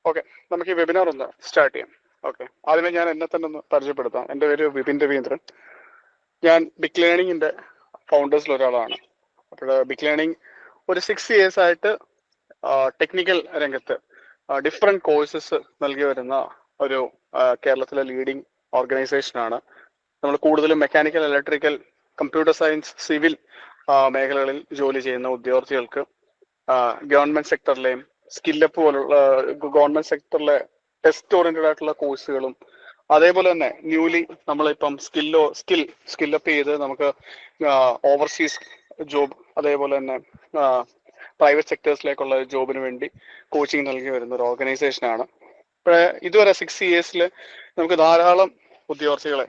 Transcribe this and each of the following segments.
Okay, നമുക്ക് ഈ webinar ഒന്ന് സ്റ്റാർട്ട് ചെയ്യാം. ഓക്കെ, ആദ്യമേ ഞാൻ എന്നെ തന്നെ ഒന്ന് പരിചയപ്പെടുത്താം. എൻ്റെ പേര് വിപിൻ രവീന്ദ്രൻ. ഞാൻ ബിഗ് ലേണിങ്ങിന്റെ ഫൗണ്ടേഴ്സിൽ ഒരാളാണ്. അപ്പോൾ ബിഗ് ലേണിംഗ് ഒരു 6 years ആയിട്ട് ടെക്നിക്കൽ രംഗത്ത് ഡിഫറെന്റ് കോഴ്സസ് നൽകി വരുന്ന ഒരു കേരളത്തിലെ ലീഡിംഗ് ഓർഗനൈസേഷനാണ്. നമ്മൾ കൂടുതലും mechanical, electrical, computer science, civil മേഖലകളിൽ ജോലി ചെയ്യുന്ന ഉദ്യോഗാർത്ഥികൾക്ക് ഗവൺമെന്റ് സെക്ടറിലെയും സ്കില്ലപ്പ് പോലുള്ള ഗവൺമെന്റ് സെക്ടറിലെ ടെസ്റ്റ് ഓറിയന്റഡ് ആയിട്ടുള്ള കോഴ്സുകളും, അതേപോലെ തന്നെ ന്യൂലി നമ്മളിപ്പം സ്കില്ലപ്പ് ചെയ്ത് നമുക്ക് ഓവർസീസ് ജോബ്, അതേപോലെ തന്നെ പ്രൈവറ്റ് സെക്ടേഴ്സിലേക്കുള്ള ജോബിന് വേണ്ടി കോച്ചിങ് നൽകി വരുന്ന ഒരു ഓർഗനൈസേഷനാണ്. ഇതുവരെ 6 years നമുക്ക് ധാരാളം ഉദ്യോഗാർത്ഥികളെ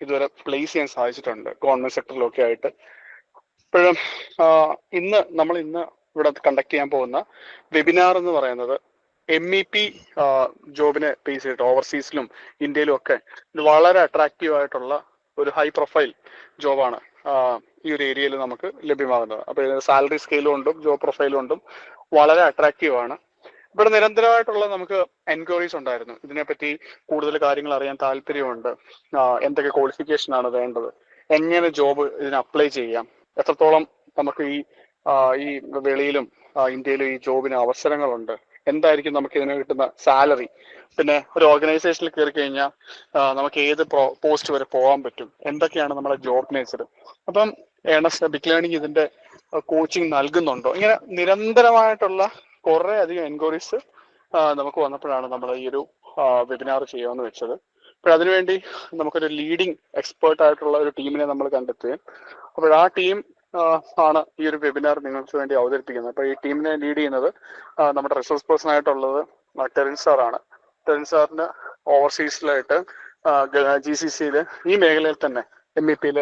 ഇതുവരെ പ്ലേസ് ചെയ്യാൻ സാധിച്ചിട്ടുണ്ട് ഗവൺമെന്റ് സെക്ടറിലൊക്കെ ആയിട്ട്. ഇപ്പോഴും നമ്മൾ ഇന്ന് ഇവിടെ കണ്ടക്ട് ചെയ്യാൻ പോകുന്ന വെബിനാർ എന്ന് പറയുന്നത് MEP ജോബിനെ ബേസ് ചെയ്തിട്ട് ഓവർസീസിലും ഇന്ത്യയിലും ഒക്കെ ഇത് വളരെ അട്രാക്റ്റീവ് ആയിട്ടുള്ള ഒരു ഹൈ പ്രൊഫൈൽ ജോബാണ് ഈ ഒരു ഏരിയയിൽ നമുക്ക് ലഭ്യമാകുന്നത്. അപ്പൊ സാലറി സ്കെയിലും കൊണ്ടും ജോബ് പ്രൊഫൈലും കൊണ്ടും വളരെ അട്രാക്റ്റീവ് ആണ്. ഇവിടെ നിരന്തരമായിട്ടുള്ള നമുക്ക് എൻക്വയറീസ് ഉണ്ടായിരുന്നു. ഇതിനെപ്പറ്റി കൂടുതൽ കാര്യങ്ങൾ അറിയാൻ താല്പര്യമുണ്ട്, എന്തൊക്കെ ക്വാളിഫിക്കേഷൻ ആണ് വേണ്ടത്, എങ്ങനെ ജോബ് ഇതിന് അപ്ലൈ ചെയ്യാം, എത്രത്തോളം നമുക്ക് ഈ വെളിയിലും ഇന്ത്യയിലും ഈ ജോബിന് അവസരങ്ങളുണ്ട്, എന്തായിരിക്കും നമുക്ക് ഇതിന് കിട്ടുന്ന സാലറി, പിന്നെ ഒരു ഓർഗനൈസേഷനിൽ കയറി കഴിഞ്ഞാൽ നമുക്ക് ഏത് പോസ്റ്റ് വരെ പോകാൻ പറ്റും, എന്തൊക്കെയാണ് നമ്മുടെ ജോബ് നേച്ചർ, അപ്പം ബിഗ് ലേണിംഗ് ഇതിന്റെ കോച്ചിങ് നൽകുന്നുണ്ടോ, ഇങ്ങനെ നിരന്തരമായിട്ടുള്ള കുറെ അധികം എൻക്വയറീസ് നമുക്ക് വന്നപ്പോഴാണ് നമ്മൾ ഈ ഒരു വെബിനാർ ചെയ്യാമെന്ന് വെച്ചത്. അപ്പോൾ അതിനുവേണ്ടി നമുക്കൊരു ലീഡിംഗ് എക്സ്പേർട്ട് ആയിട്ടുള്ള ഒരു ടീമിനെ നമ്മൾ കണ്ടെത്തുകയും, അപ്പോൾ ആ ടീം ആണ് ഈ ഒരു വെബിനാർ നിങ്ങൾക്ക് വേണ്ടി അവതരിപ്പിക്കുന്നത്. അപ്പോൾ ഈ ടീമിനെ ലീഡ് ചെയ്യുന്നത് നമ്മുടെ റിസോഴ്സ് പേഴ്സൺ ആയിട്ടുള്ളത് ടെറിൻ സാറാണ്. ടെറിൻ സാറിന് ഓവർസീസിലായിട്ട് GCCയിൽ ഈ മേഖലയിൽ തന്നെ MEPയിൽ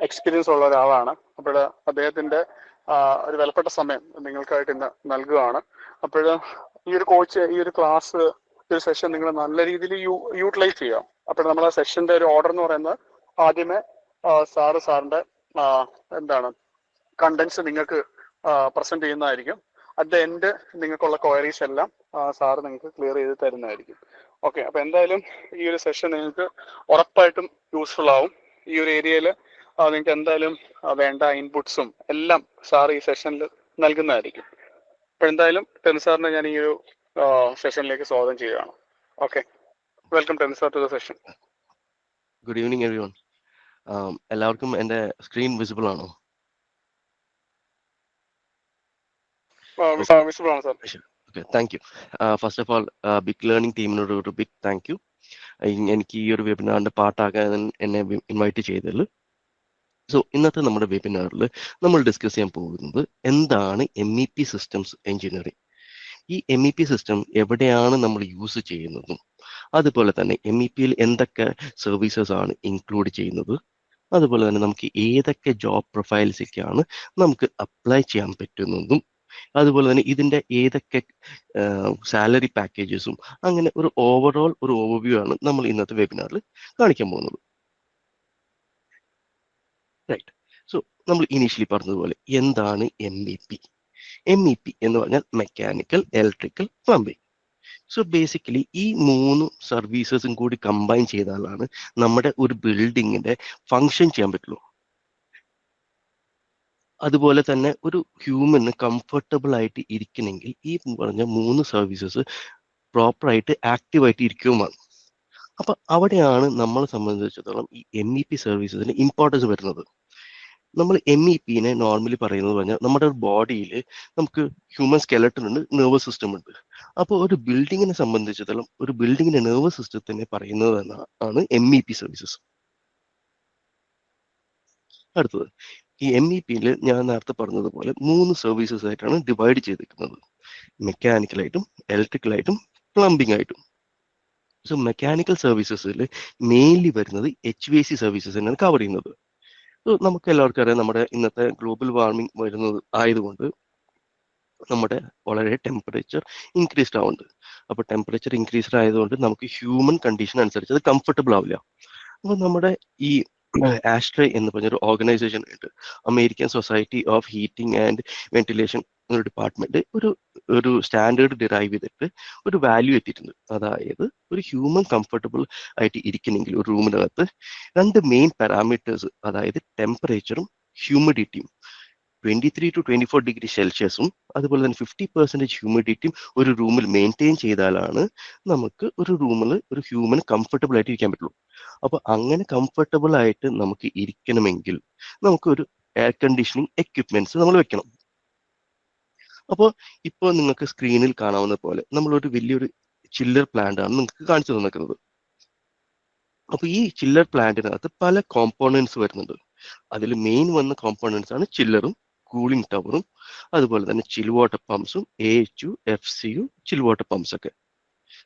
എക്സ്പീരിയൻസ് ഉള്ള ഒരാളാണ്. അപ്പോൾ അദ്ദേഹത്തിന്റെ ഒരു വിലപ്പെട്ട സമയം നിങ്ങൾക്കായിട്ട് ഇന്ന് നൽകുകയാണ്. അപ്പോൾ ഈ ഒരു ക്ലാസ്, ഒരു സെഷൻ നിങ്ങൾ നല്ല രീതിയിൽ യൂട്ടിലൈസ് ചെയ്യാം. അപ്പോൾ നമ്മൾ ആ സെഷന്റെ ഒരു ഓർഡർ എന്ന് പറയുന്നത്, ആദ്യമേ സാറിന്റെ കണ്ടന്റ്സ് നിങ്ങൾക്ക് പ്രസന്റ് ചെയ്യുന്നതായിരിക്കും. അറ്റ് ദ എൻഡ് നിങ്ങൾക്കുള്ള ക്വയറീസ് എല്ലാം സാറ് നിങ്ങൾക്ക് ക്ലിയർ ചെയ്ത് തരുന്നതായിരിക്കും. ഓക്കെ, അപ്പൊ എന്തായാലും ഈ ഒരു സെഷൻ നിങ്ങൾക്ക് ഉറപ്പായിട്ടും യൂസ്ഫുൾ ആവും. ഈ ഒരു ഏരിയയിൽ നിങ്ങൾക്ക് എന്തായാലും വേണ്ട ഇൻപുട്സും എല്ലാം സാർ ഈ സെഷനിൽ നൽകുന്നതായിരിക്കും. അപ്പൊ എന്തായാലും ടെൻ സാറിനെ ഞാൻ ഈ ഒരു സെഷനിലേക്ക് സ്വാഗതം ചെയ്യുകയാണ്. Okay, welcome ten sir to the session. Good evening everyone. എല്ലാവർക്കും എൻ്റെ സ്ക്രീൻ വിസിബിൾ ആണോ? വിസിബിൾ ആണ് sir. Okay, thank you. First of all big learning ടീമിനോട് ഒരു ബിഗ് താങ്ക് യു. എനിക്ക് ഈ ഒരു വെബിനാറിന്റെ പാർട്ടാകാൻ എന്നെ ഇൻവൈറ്റ് ചെയ്തതിൽ. സോ ഇന്നത്തെ നമ്മുടെ വെബിനാറിൽ നമ്മൾ ഡിസ്കസ് ചെയ്യാൻ പോകുന്നത് എന്താണ് MEP സിസ്റ്റംസ് എഞ്ചിനീയറിംഗ്, ഈ MEP സിസ്റ്റം എവിടെയാണ് നമ്മൾ യൂസ് ചെയ്യുന്നതും, അതുപോലെ തന്നെ MEPയിൽ എന്തൊക്കെ സർവീസസ് ആണ് ഇൻക്ലൂഡ് ചെയ്യുന്നത്, അതുപോലെ തന്നെ നമുക്ക് ഏതൊക്കെ ജോബ് പ്രൊഫൈൽസൊക്കെയാണ് നമുക്ക് അപ്ലൈ ചെയ്യാൻ പറ്റുന്നതും, അതുപോലെ തന്നെ ഇതിൻ്റെ ഏതൊക്കെ സാലറി പാക്കേജസും, അങ്ങനെ ഒരു ഓവറോൾ ഒരു ഓവർവ്യൂ ആണ് നമ്മൾ ഇന്നത്തെ വെബിനാറിൽ കാണിക്കാൻ പോകുന്നത്. റൈറ്റ്. സോ നമ്മൾ ഇനീഷ്യലി പറഞ്ഞതുപോലെ എന്താണ് MEP? MEP എന്ന് പറഞ്ഞാൽ mechanical, electrical, plumbing. So basically ഈ 3 സർവീസസും കൂടി കമ്പൈൻ ചെയ്താലാണ് നമ്മുടെ ഒരു ബിൽഡിങ്ങിന്റെ ഫങ്ഷൻ ചെയ്യാൻ പറ്റുള്ളൂ. അതുപോലെ തന്നെ ഒരു ഹ്യൂമന് കംഫർട്ടബിൾ ആയിട്ട് ഇരിക്കണമെങ്കിൽ ഈ പറഞ്ഞ 3 സർവീസസ് പ്രോപ്പറായിട്ട് ആക്റ്റീവായിട്ട് ഇരിക്കുകയുമാണ്. അപ്പൊ അവിടെയാണ് നമ്മളെ സംബന്ധിച്ചിടത്തോളം ഈ MEP സർവീസസിന് ഇമ്പോർട്ടൻസ് വരുന്നത്. നമ്മൾ MEPനെ നോർമലി പറയുന്നത് പറഞ്ഞാൽ നമ്മുടെ ബോഡിയിൽ നമുക്ക് ഹ്യൂമൻ സ്കെലട്ടൺ ഉണ്ട്, നെർവസ് സിസ്റ്റം ഉണ്ട്. അപ്പോൾ ഒരു ബിൽഡിങ്ങിനെ സംബന്ധിച്ചിടത്തോളം ഒരു ബിൽഡിങ്ങിന്റെ നെർവസ് സിസ്റ്റത്തിനെ പറയുന്നത് ആണ് MEP സർവീസസ്. അടുത്തത്, ഈ MEPയിൽ ഞാൻ നേരത്തെ പറഞ്ഞതുപോലെ 3 സർവീസസ് ആയിട്ടാണ് ഡിവൈഡ് ചെയ്തിരിക്കുന്നത്, മെക്കാനിക്കലായിട്ടും, ഇലക്ട്രിക്കലായിട്ടും, പ്ലംബിംഗ് ആയിട്ടും. സോ മെക്കാനിക്കൽ സർവീസസിൽ മെയിൻലി വരുന്നത് HVAC സർവീസസ് തന്നെയാണ് കവർ ചെയ്യുന്നത്. നമുക്ക് എല്ലാവർക്കും അറിയാം, നമ്മുടെ ഇന്നത്തെ ഗ്ലോബൽ വാർമിംഗ് വരുന്നത് ആയതുകൊണ്ട് നമ്മുടെ വളരെ ടെമ്പറേച്ചർ ഇൻക്രീസ്ഡ് ആവുന്നുണ്ട്. അപ്പോൾ ടെമ്പറേച്ചർ ഇൻക്രീസ്ഡ് ആയതുകൊണ്ട് നമുക്ക് ഹ്യൂമൻ കണ്ടീഷൻ അനുസരിച്ച് അത് കംഫർട്ടബിൾ ആവില്ല. അപ്പോൾ നമ്മുടെ ഈ ആസ്ട്രേ എന്ന് പറഞ്ഞൊരു ഓർഗനൈസേഷൻ ഉണ്ട്, American society of heating and ventilation എന്നൊരു ഡിപ്പാർട്ട്മെന്റ് ഒരു സ്റ്റാൻഡേർഡ് ഡിറൈവ് ചെയ്തിട്ട് ഒരു വാല്യൂ എത്തിയിട്ടുണ്ട്. അതായത് ഒരു ഹ്യൂമൻ കംഫർട്ടബിൾ ആയിട്ട് ഇരിക്കണമെങ്കിൽ ഒരു റൂമിനകത്ത് 2 മെയിൻ പാരാമീറ്റേഴ്സ്, അതായത് ടെമ്പറേച്ചറും ഹ്യൂമിഡിറ്റിയും 23 to 24 ഡിഗ്രി സെൽഷ്യസും അതുപോലെ തന്നെ 50% ഹ്യൂമിഡിറ്റിയും ഒരു റൂമിൽ മെയിൻറ്റെയിൻ ചെയ്താലാണ് നമുക്ക് ഒരു റൂമിൽ ഒരു ഹ്യൂമൻ കംഫർട്ടബിൾ ആയിട്ട് ഇരിക്കാൻ പറ്റുള്ളൂ. അപ്പൊ അങ്ങനെ കംഫർട്ടബിൾ ആയിട്ട് നമുക്ക് ഇരിക്കണമെങ്കിൽ നമുക്കൊരു എയർ കണ്ടീഷനിങ് എക്യുപ്മെന്റ്സ് നമ്മൾ വെക്കണം. അപ്പോൾ ഇപ്പോൾ നിങ്ങൾക്ക് സ്ക്രീനിൽ കാണാവുന്ന പോലെ നമ്മളൊരു വലിയൊരു ചില്ലർ പ്ലാന്റ് ആണ് നിങ്ങൾക്ക് കാണിച്ചു തന്നിരിക്കുന്നത്. അപ്പൊ ഈ ചില്ലർ പ്ലാന്റിനകത്ത് പല കോമ്പോണൻസ് വരുന്നുണ്ട്. അതിൽ മെയിൻ വന്ന കോമ്പോണൻസ് ആണ് ചില്ലറും കൂളിംഗ് ടവറും അതുപോലെ തന്നെ ചിൽ വാട്ടർ പമ്പ്സും AHU FCU ചിൽ വാട്ടർ പമ്പ്സ് ഒക്കെ.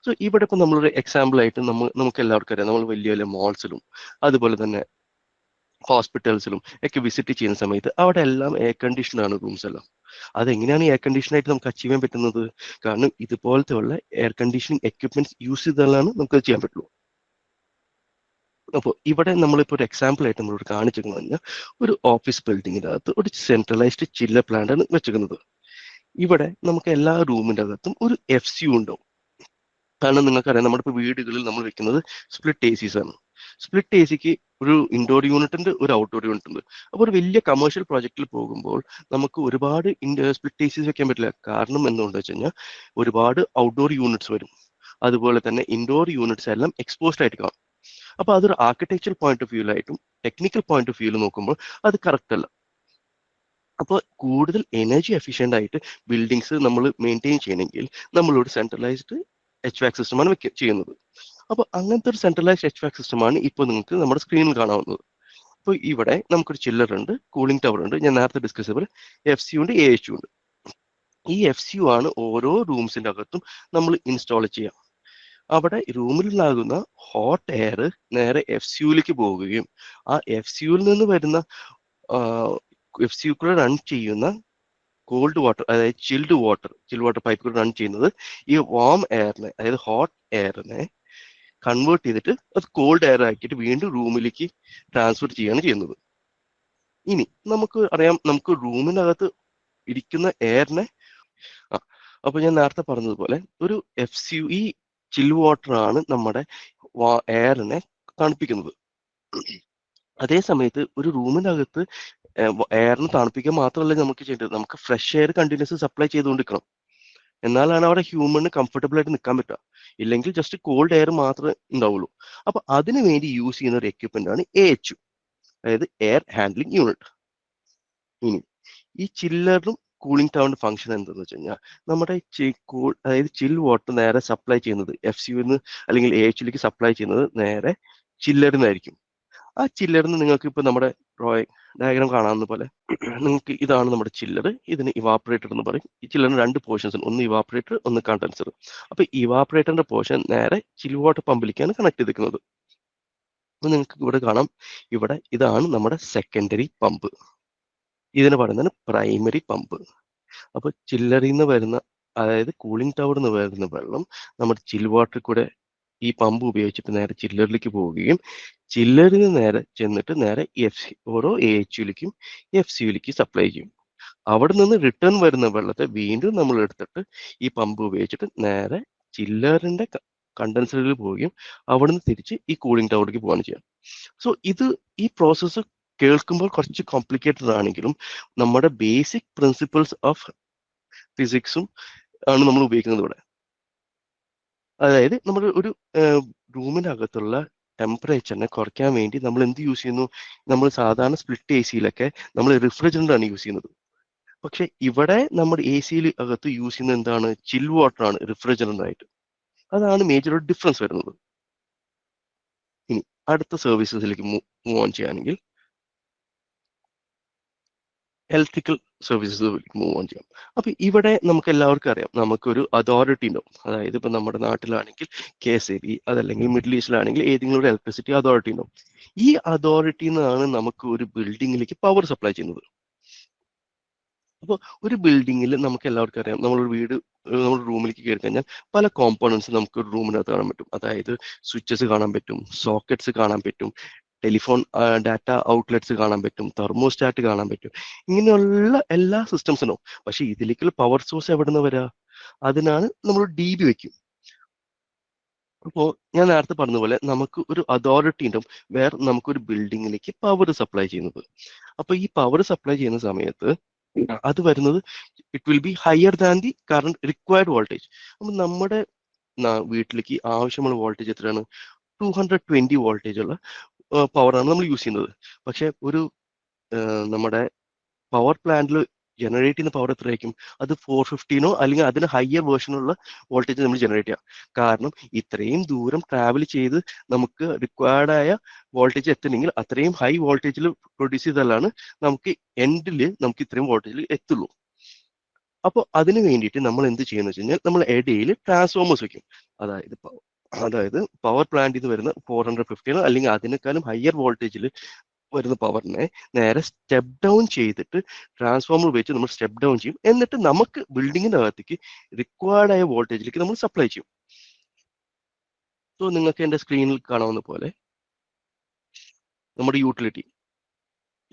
സോ ഇവിടെ ഇപ്പൊ നമ്മളൊരു എക്സാമ്പിൾ ആയിട്ട് നമുക്ക് എല്ലാവർക്കും അറിയാം, നമ്മൾ വലിയ വലിയ മോൾസിലും അതുപോലെ തന്നെ ഹോസ്പിറ്റൽസിലും ഒക്കെ വിസിറ്റ് ചെയ്യുന്ന സമയത്ത് അവിടെ എല്ലാം എയർ കണ്ടീഷൻ ആണ് റൂംസ് എല്ലാം. അതെങ്ങനെയാണ് എയർ കണ്ടീഷൻ ആയിട്ട് നമുക്ക് അച്ചീവ് ചെയ്യാൻ പറ്റുന്നത്? കാരണം ഇതുപോലത്തെ ഉള്ള എയർ കണ്ടീഷനിങ് എക്യുപ്മെന്റ്സ് യൂസ് ചെയ്താലാണ് നമുക്ക് ചെയ്യാൻ പറ്റുള്ളൂ. അപ്പോൾ ഇവിടെ നമ്മളിപ്പോൾ ഒരു എക്സാമ്പിൾ ആയിട്ട് നമ്മളോട് കാണിച്ചെന്ന് പറഞ്ഞാൽ ഒരു ഓഫീസ് ബിൽഡിങ്ങിനകത്ത് ഒരു സെൻട്രലൈസ്ഡ് ചില്ലർ പ്ലാന്റ് ആണ് വെച്ചിരിക്കുന്നത്. ഇവിടെ നമുക്ക് എല്ലാ റൂമിൻ്റെ അകത്തും ഒരു FCU ഉണ്ടാവും. കാരണം നിങ്ങൾക്കറിയാം, നമ്മുടെ ഇപ്പോൾ വീടുകളിൽ നമ്മൾ വെക്കുന്നത് സ്പ്ലിറ്റ് ACs ആണ്. സ്പ്ലിറ്റ് ACക്ക് ഒരു ഇൻഡോർ യൂണിറ്റ് ഉണ്ട്, ഒരു ഔട്ട്ഡോർ യൂണിറ്റ് ഉണ്ട്. അപ്പോൾ ഒരു വലിയ കമേഴ്ഷ്യൽ പ്രോജക്റ്റിൽ പോകുമ്പോൾ നമുക്ക് ഒരുപാട് സ്പ്ലിറ്റ് ACs വെക്കാൻ പറ്റില്ല. കാരണം എന്തുകൊണ്ടെന്ന് വെച്ച് കഴിഞ്ഞാൽ ഒരുപാട് ഔട്ട്ഡോർ യൂണിറ്റ്സ് വരും, അതുപോലെ തന്നെ ഇൻഡോർ യൂണിറ്റ്സ് എല്ലാം എക്സ്പോസ്ഡ് ആയിട്ട് കാണും. അപ്പൊ അതൊരു ആർക്കിടെക്ചർ പോയിന്റ് ഓഫ് വ്യൂലായിട്ടും ടെക്നിക്കൽ പോയിന്റ് ഓഫ് വ്യൂവിൽ നോക്കുമ്പോൾ അത് കറക്റ്റ് അല്ല. അപ്പോൾ കൂടുതൽ എനർജി എഫിഷ്യൻ്റ് ആയിട്ട് ബിൽഡിങ്സ് നമ്മൾ മെയിൻറ്റെയിൻ ചെയ്യണമെങ്കിൽ നമ്മളൊരു സെൻട്രലൈസ്ഡ് HVAC സിസ്റ്റമാണ് ചെയ്യുന്നത്. അപ്പോൾ അങ്ങനത്തെ ഒരു സെൻട്രലൈസ്ഡ് HVAC സിസ്റ്റമാണ് ഇപ്പോൾ നിങ്ങൾക്ക് നമ്മുടെ സ്ക്രീനിൽ കാണാവുന്നത്. അപ്പോൾ ഇവിടെ നമുക്കൊരു ചില്ലർ ഉണ്ട്, കൂളിംഗ് ടവർ ഉണ്ട്, ഞാൻ നേരത്തെ ഡിസ്കസ് ചെയ്ത പോലെ FCU ഉണ്ട്, AHU ഉണ്ട്. ഈ FCU ആണ് ഓരോ റൂംസിൻ്റെ അകത്തും നമ്മൾ ഇൻസ്റ്റാൾ ചെയ്യുക. അവിടെ റൂമിലുണ്ടാകുന്ന ഹോട്ട് എയർ നേരെ FCUലേക്ക് പോവുകയും ആ FCUവിൽ നിന്ന് വരുന്ന FCU കൂടെ റൺ ചെയ്യുന്ന കോൾഡ് വാട്ടർ, അതായത് ചിൽ വാട്ടർ പൈപ്പ് കൂടെ റൺ ചെയ്യുന്നത് ഈ വാം എയറിനെ, അതായത് ഹോട്ട് എയറിനെ കൺവേർട്ട് ചെയ്തിട്ട് അത് കോൾഡ് എയർ ആക്കിയിട്ട് വീണ്ടും റൂമിലേക്ക് ട്രാൻസ്ഫർ ചെയ്യുകയാണ് ചെയ്യുന്നത്. ഇനി നമുക്ക് അറിയാം, നമുക്ക് റൂമിനകത്ത് ഇരിക്കുന്ന എയറിനെ അപ്പൊ ഞാൻ നേരത്തെ പറഞ്ഞതുപോലെ ഒരു FCU, ഈ ചിൽ വാട്ടർ ആണ് നമ്മുടെ എയറിനെ തണുപ്പിക്കുന്നത്. അതേ സമയത്ത് ഒരു റൂമിനകത്ത് എയറിന് തണുപ്പിക്കാൻ മാത്രമല്ല നമുക്ക് ചെയ്യേണ്ടത്, നമുക്ക് ഫ്രഷ് എയർ കണ്ടിന്യൂസ് സപ്ലൈ ചെയ്തുകൊണ്ടിരിക്കണം. എന്നാലാണ് അവിടെ ഹ്യൂമന് കംഫർട്ടബിൾ ആയിട്ട് നിൽക്കാൻ പറ്റുക. ഇല്ലെങ്കിൽ ജസ്റ്റ് കോൾഡ് എയർ മാത്രമേ ഉണ്ടാവുള്ളൂ. അപ്പൊ അതിനു വേണ്ടി യൂസ് ചെയ്യുന്ന ഒരു എക്യുപ്മെന്റ് ആണ് AHU, അതായത് എയർ ഹാൻഡ്ലിംഗ് യൂണിറ്റ്. ഇനി ഈ ചില്ലറും കൂളിംഗ് ടവറിന്റെ ഫംഗ്ഷൻ എന്താണെന്ന് വെച്ച് കഴിഞ്ഞാൽ നമ്മുടെ അതായത് ചിൽ വാട്ടർ നേരെ സപ്ലൈ ചെയ്യുന്നത് FCUന്ന് അല്ലെങ്കിൽ AHUലേക്ക് സപ്ലൈ ചെയ്യുന്നത് നേരെ ചില്ലറിനായിരിക്കും. ആ ചില്ലറിന് നിങ്ങൾക്ക് ഇപ്പൊ നമ്മുടെ ഡയഗ്രാം കാണാവുന്ന പോലെ നിങ്ങൾക്ക് ഇതാണ് നമ്മുടെ ചില്ലർ, ഇതിന് ഇവാപ്പറേറ്റർ എന്ന് പറയും. ഈ ചില്ലറിന് 2 പോർഷൻസ് ഉണ്ട്, ഒന്ന് ഇവാപ്പറേറ്റർ, ഒന്ന് കണ്ടൻസർ. അപ്പൊ ഇവാപ്പറേറ്ററിന്റെ പോർഷൻ നേരെ ചിൽ വാട്ടർ പമ്പിലേക്കാണ് കണക്ട് ചെയ്തിരിക്കുന്നത്. അപ്പൊ നിങ്ങൾക്ക് ഇവിടെ കാണാം, ഇവിടെ ഇതാണ് നമ്മുടെ സെക്കൻഡറി പമ്പ്, ഇതിന് പറയുന്നതാണ് പ്രൈമറി പമ്പ്. അപ്പൊ ചില്ലറിൽ നിന്ന് വരുന്ന, അതായത് കൂളിംഗ് ടവറിൽ നിന്ന് വരുന്ന വെള്ളം നമ്മുടെ ചിൽ വാട്ടറിൽ കൂടെ ഈ പമ്പ് ഉപയോഗിച്ചിട്ട് നേരെ ചില്ലറിലേക്ക് പോവുകയും ചില്ലറിൽ നിന്ന് നേരെ ചെന്നിട്ട് നേരെ ഓരോ AHUലേക്കും FCUലേക്കും സപ്ലൈ ചെയ്യും. അവിടെ നിന്ന് റിട്ടേൺ വരുന്ന വെള്ളത്തെ വീണ്ടും നമ്മൾ എടുത്തിട്ട് ഈ പമ്പ് ഉപയോഗിച്ചിട്ട് നേരെ ചില്ലറിന്റെ കണ്ടൻസറിൽ പോവുകയും അവിടെ നിന്ന് തിരിച്ച് ഈ കൂളിംഗ് ടവറിലേക്ക് പോവുകയാണ് ചെയ്യുക. സോ ഈ പ്രോസസ്സ് കേൾക്കുമ്പോൾ കുറച്ച് കോംപ്ലിക്കേറ്റഡ് ആണെങ്കിലും നമ്മുടെ ബേസിക് പ്രിൻസിപ്പിൾസ് ഓഫ് ഫിസിക്സും ആണ് നമ്മൾ ഉപയോഗിക്കുന്നത് ഇവിടെ. അതായത് നമ്മൾ ഒരു റൂമിനകത്തുള്ള ടെമ്പറേച്ചറിനെ കുറയ്ക്കാൻ വേണ്ടി നമ്മൾ എന്ത് യൂസ് ചെയ്യുന്നു? നമ്മൾ സാധാരണ സ്പ്ലിറ്റ് ACയിലൊക്കെ നമ്മൾ റിഫ്രിജറൻ്റ് ആണ് യൂസ് ചെയ്യുന്നത്. പക്ഷെ ഇവിടെ നമ്മുടെ ACയിൽ അകത്ത് യൂസ് ചെയ്യുന്നത് എന്താണ്? ചിൽ വാട്ടർ ആണ് റിഫ്രിജറൻ്റ് ആയിട്ട്. അതാണ് മേജർ ഡിഫറൻസ് വരുന്നത്. ഇനി അടുത്ത സർവീസസിലേക്ക് മൂവ് ഓൺ ചെയ്യുകയാണെങ്കിൽ ഇലക്ട്രിക്കൽ സർവീസസ് മൂവ് ഓൺ ചെയ്യാം. അപ്പൊ ഇവിടെ നമുക്ക് എല്ലാവർക്കും അറിയാം, നമുക്കൊരു അതോറിറ്റി ഉണ്ടാവും. അതായത് ഇപ്പൊ നമ്മുടെ നാട്ടിലാണെങ്കിൽ KSAB, അതല്ലെങ്കിൽ മിഡിൽ ഈസ്റ്റിലാണെങ്കിൽ ഏതെങ്കിലും ഒരു ഇലക്ട്രിസിറ്റി അതോറിറ്റി ഉണ്ടാവും. ഈ അതോറിറ്റിയിൽ നിന്നാണ് നമുക്ക് ഒരു ബിൽഡിങ്ങിലേക്ക് പവർ സപ്ലൈ ചെയ്യുന്നത്. അപ്പോൾ ഒരു ബിൽഡിങ്ങിൽ നമുക്ക് എല്ലാവർക്കും അറിയാം, നമ്മുടെ റൂമിലേക്ക് കയറി കഴിഞ്ഞാൽ പല കോമ്പോണൻസ് നമുക്ക് ഒരു റൂമിനകത്ത് കാണാൻ പറ്റും. അതായത് സ്വിച്ചസ് കാണാൻ പറ്റും, സോക്കറ്റ്സ് കാണാൻ പറ്റും, ടെലിഫോൺ ഡാറ്റ ഔട്ട്ലെറ്റ്സ് കാണാൻ പറ്റും, തെർമോസ്റ്റാറ്റ് കാണാൻ പറ്റും, ഇങ്ങനെയുള്ള എല്ലാ സിസ്റ്റംസിനും. പക്ഷെ ഇതിലേക്കുള്ള പവർ സോഴ്സ് എവിടെ നിന്ന് വരാ? അതിനാണ് നമ്മൾ DB വെക്കും. അപ്പോൾ ഞാൻ നേരത്തെ പറഞ്ഞ പോലെ നമുക്ക് ഒരു അതോറിറ്റി ഉണ്ടാവും വേറെ നമുക്കൊരു ബിൽഡിങ്ങിലേക്ക് പവർ സപ്ലൈ ചെയ്യുന്നത്. അപ്പൊ ഈ പവർ സപ്ലൈ ചെയ്യുന്ന സമയത്ത് അത് വരുന്നത് it will be higher than the current required voltage. അപ്പൊ നമ്മുടെ വീട്ടിലേക്ക് ആവശ്യമുള്ള വോൾട്ടേജ് എത്രയാണ്? 220 വോൾട്ടേജ് ഉള്ള പവറാണ് നമ്മൾ യൂസ് ചെയ്യുന്നത്. പക്ഷെ ഒരു നമ്മുടെ പവർ പ്ലാന്റിൽ ജനറേറ്റ് ചെയ്യുന്ന പവർ എത്രയായിരിക്കും? അത് 415 അല്ലെങ്കിൽ അതിന് ഹയർ വേർഷനുള്ള വോൾട്ടേജ് നമ്മൾ ജനറേറ്റ് ചെയ്യാം. കാരണം ഇത്രയും ദൂരം ട്രാവൽ ചെയ്ത് നമുക്ക് റിക്വയർഡ് ആയ വോൾട്ടേജ് എത്തണമെങ്കിൽ അത്രയും ഹൈ വോൾട്ടേജിൽ പ്രൊഡ്യൂസ് ചെയ്താലാണ് നമുക്ക് എൻഡിൽ നമുക്ക് ഇത്രയും വോൾട്ടേജിൽ എത്തുള്ളൂ. അപ്പോൾ അതിന് വേണ്ടിയിട്ട് നമ്മൾ എന്ത് ചെയ്യുന്നത് വെച്ച് കഴിഞ്ഞാൽ നമ്മൾ ഇടയിൽ ട്രാൻസ്ഫോമേഴ്സ് വെക്കും. അതായത് പവർ പ്ലാന്റിൽ നിന്ന് വരുന്ന 415 അല്ലെങ്കിൽ അതിനേക്കാളും ഹയർ വോൾട്ടേജിൽ വരുന്ന പവറിനെ നേരെ സ്റ്റെപ്പ് ഡൗൺ ചെയ്തിട്ട് ട്രാൻസ്ഫോമർ വെച്ച് നമ്മൾ സ്റ്റെപ്പ് ഡൗൺ ചെയ്യും. എന്നിട്ട് നമുക്ക് ബിൽഡിങ്ങിന്റെ അകത്തേക്ക് റിക്വയർഡ് ആയ വോൾട്ടേജിലേക്ക് നമ്മൾ സപ്ലൈ ചെയ്യും. സോ നിങ്ങൾക്ക് എൻ്റെ സ്ക്രീനിൽ കാണാവുന്ന പോലെ നമ്മുടെ യൂട്ടിലിറ്റി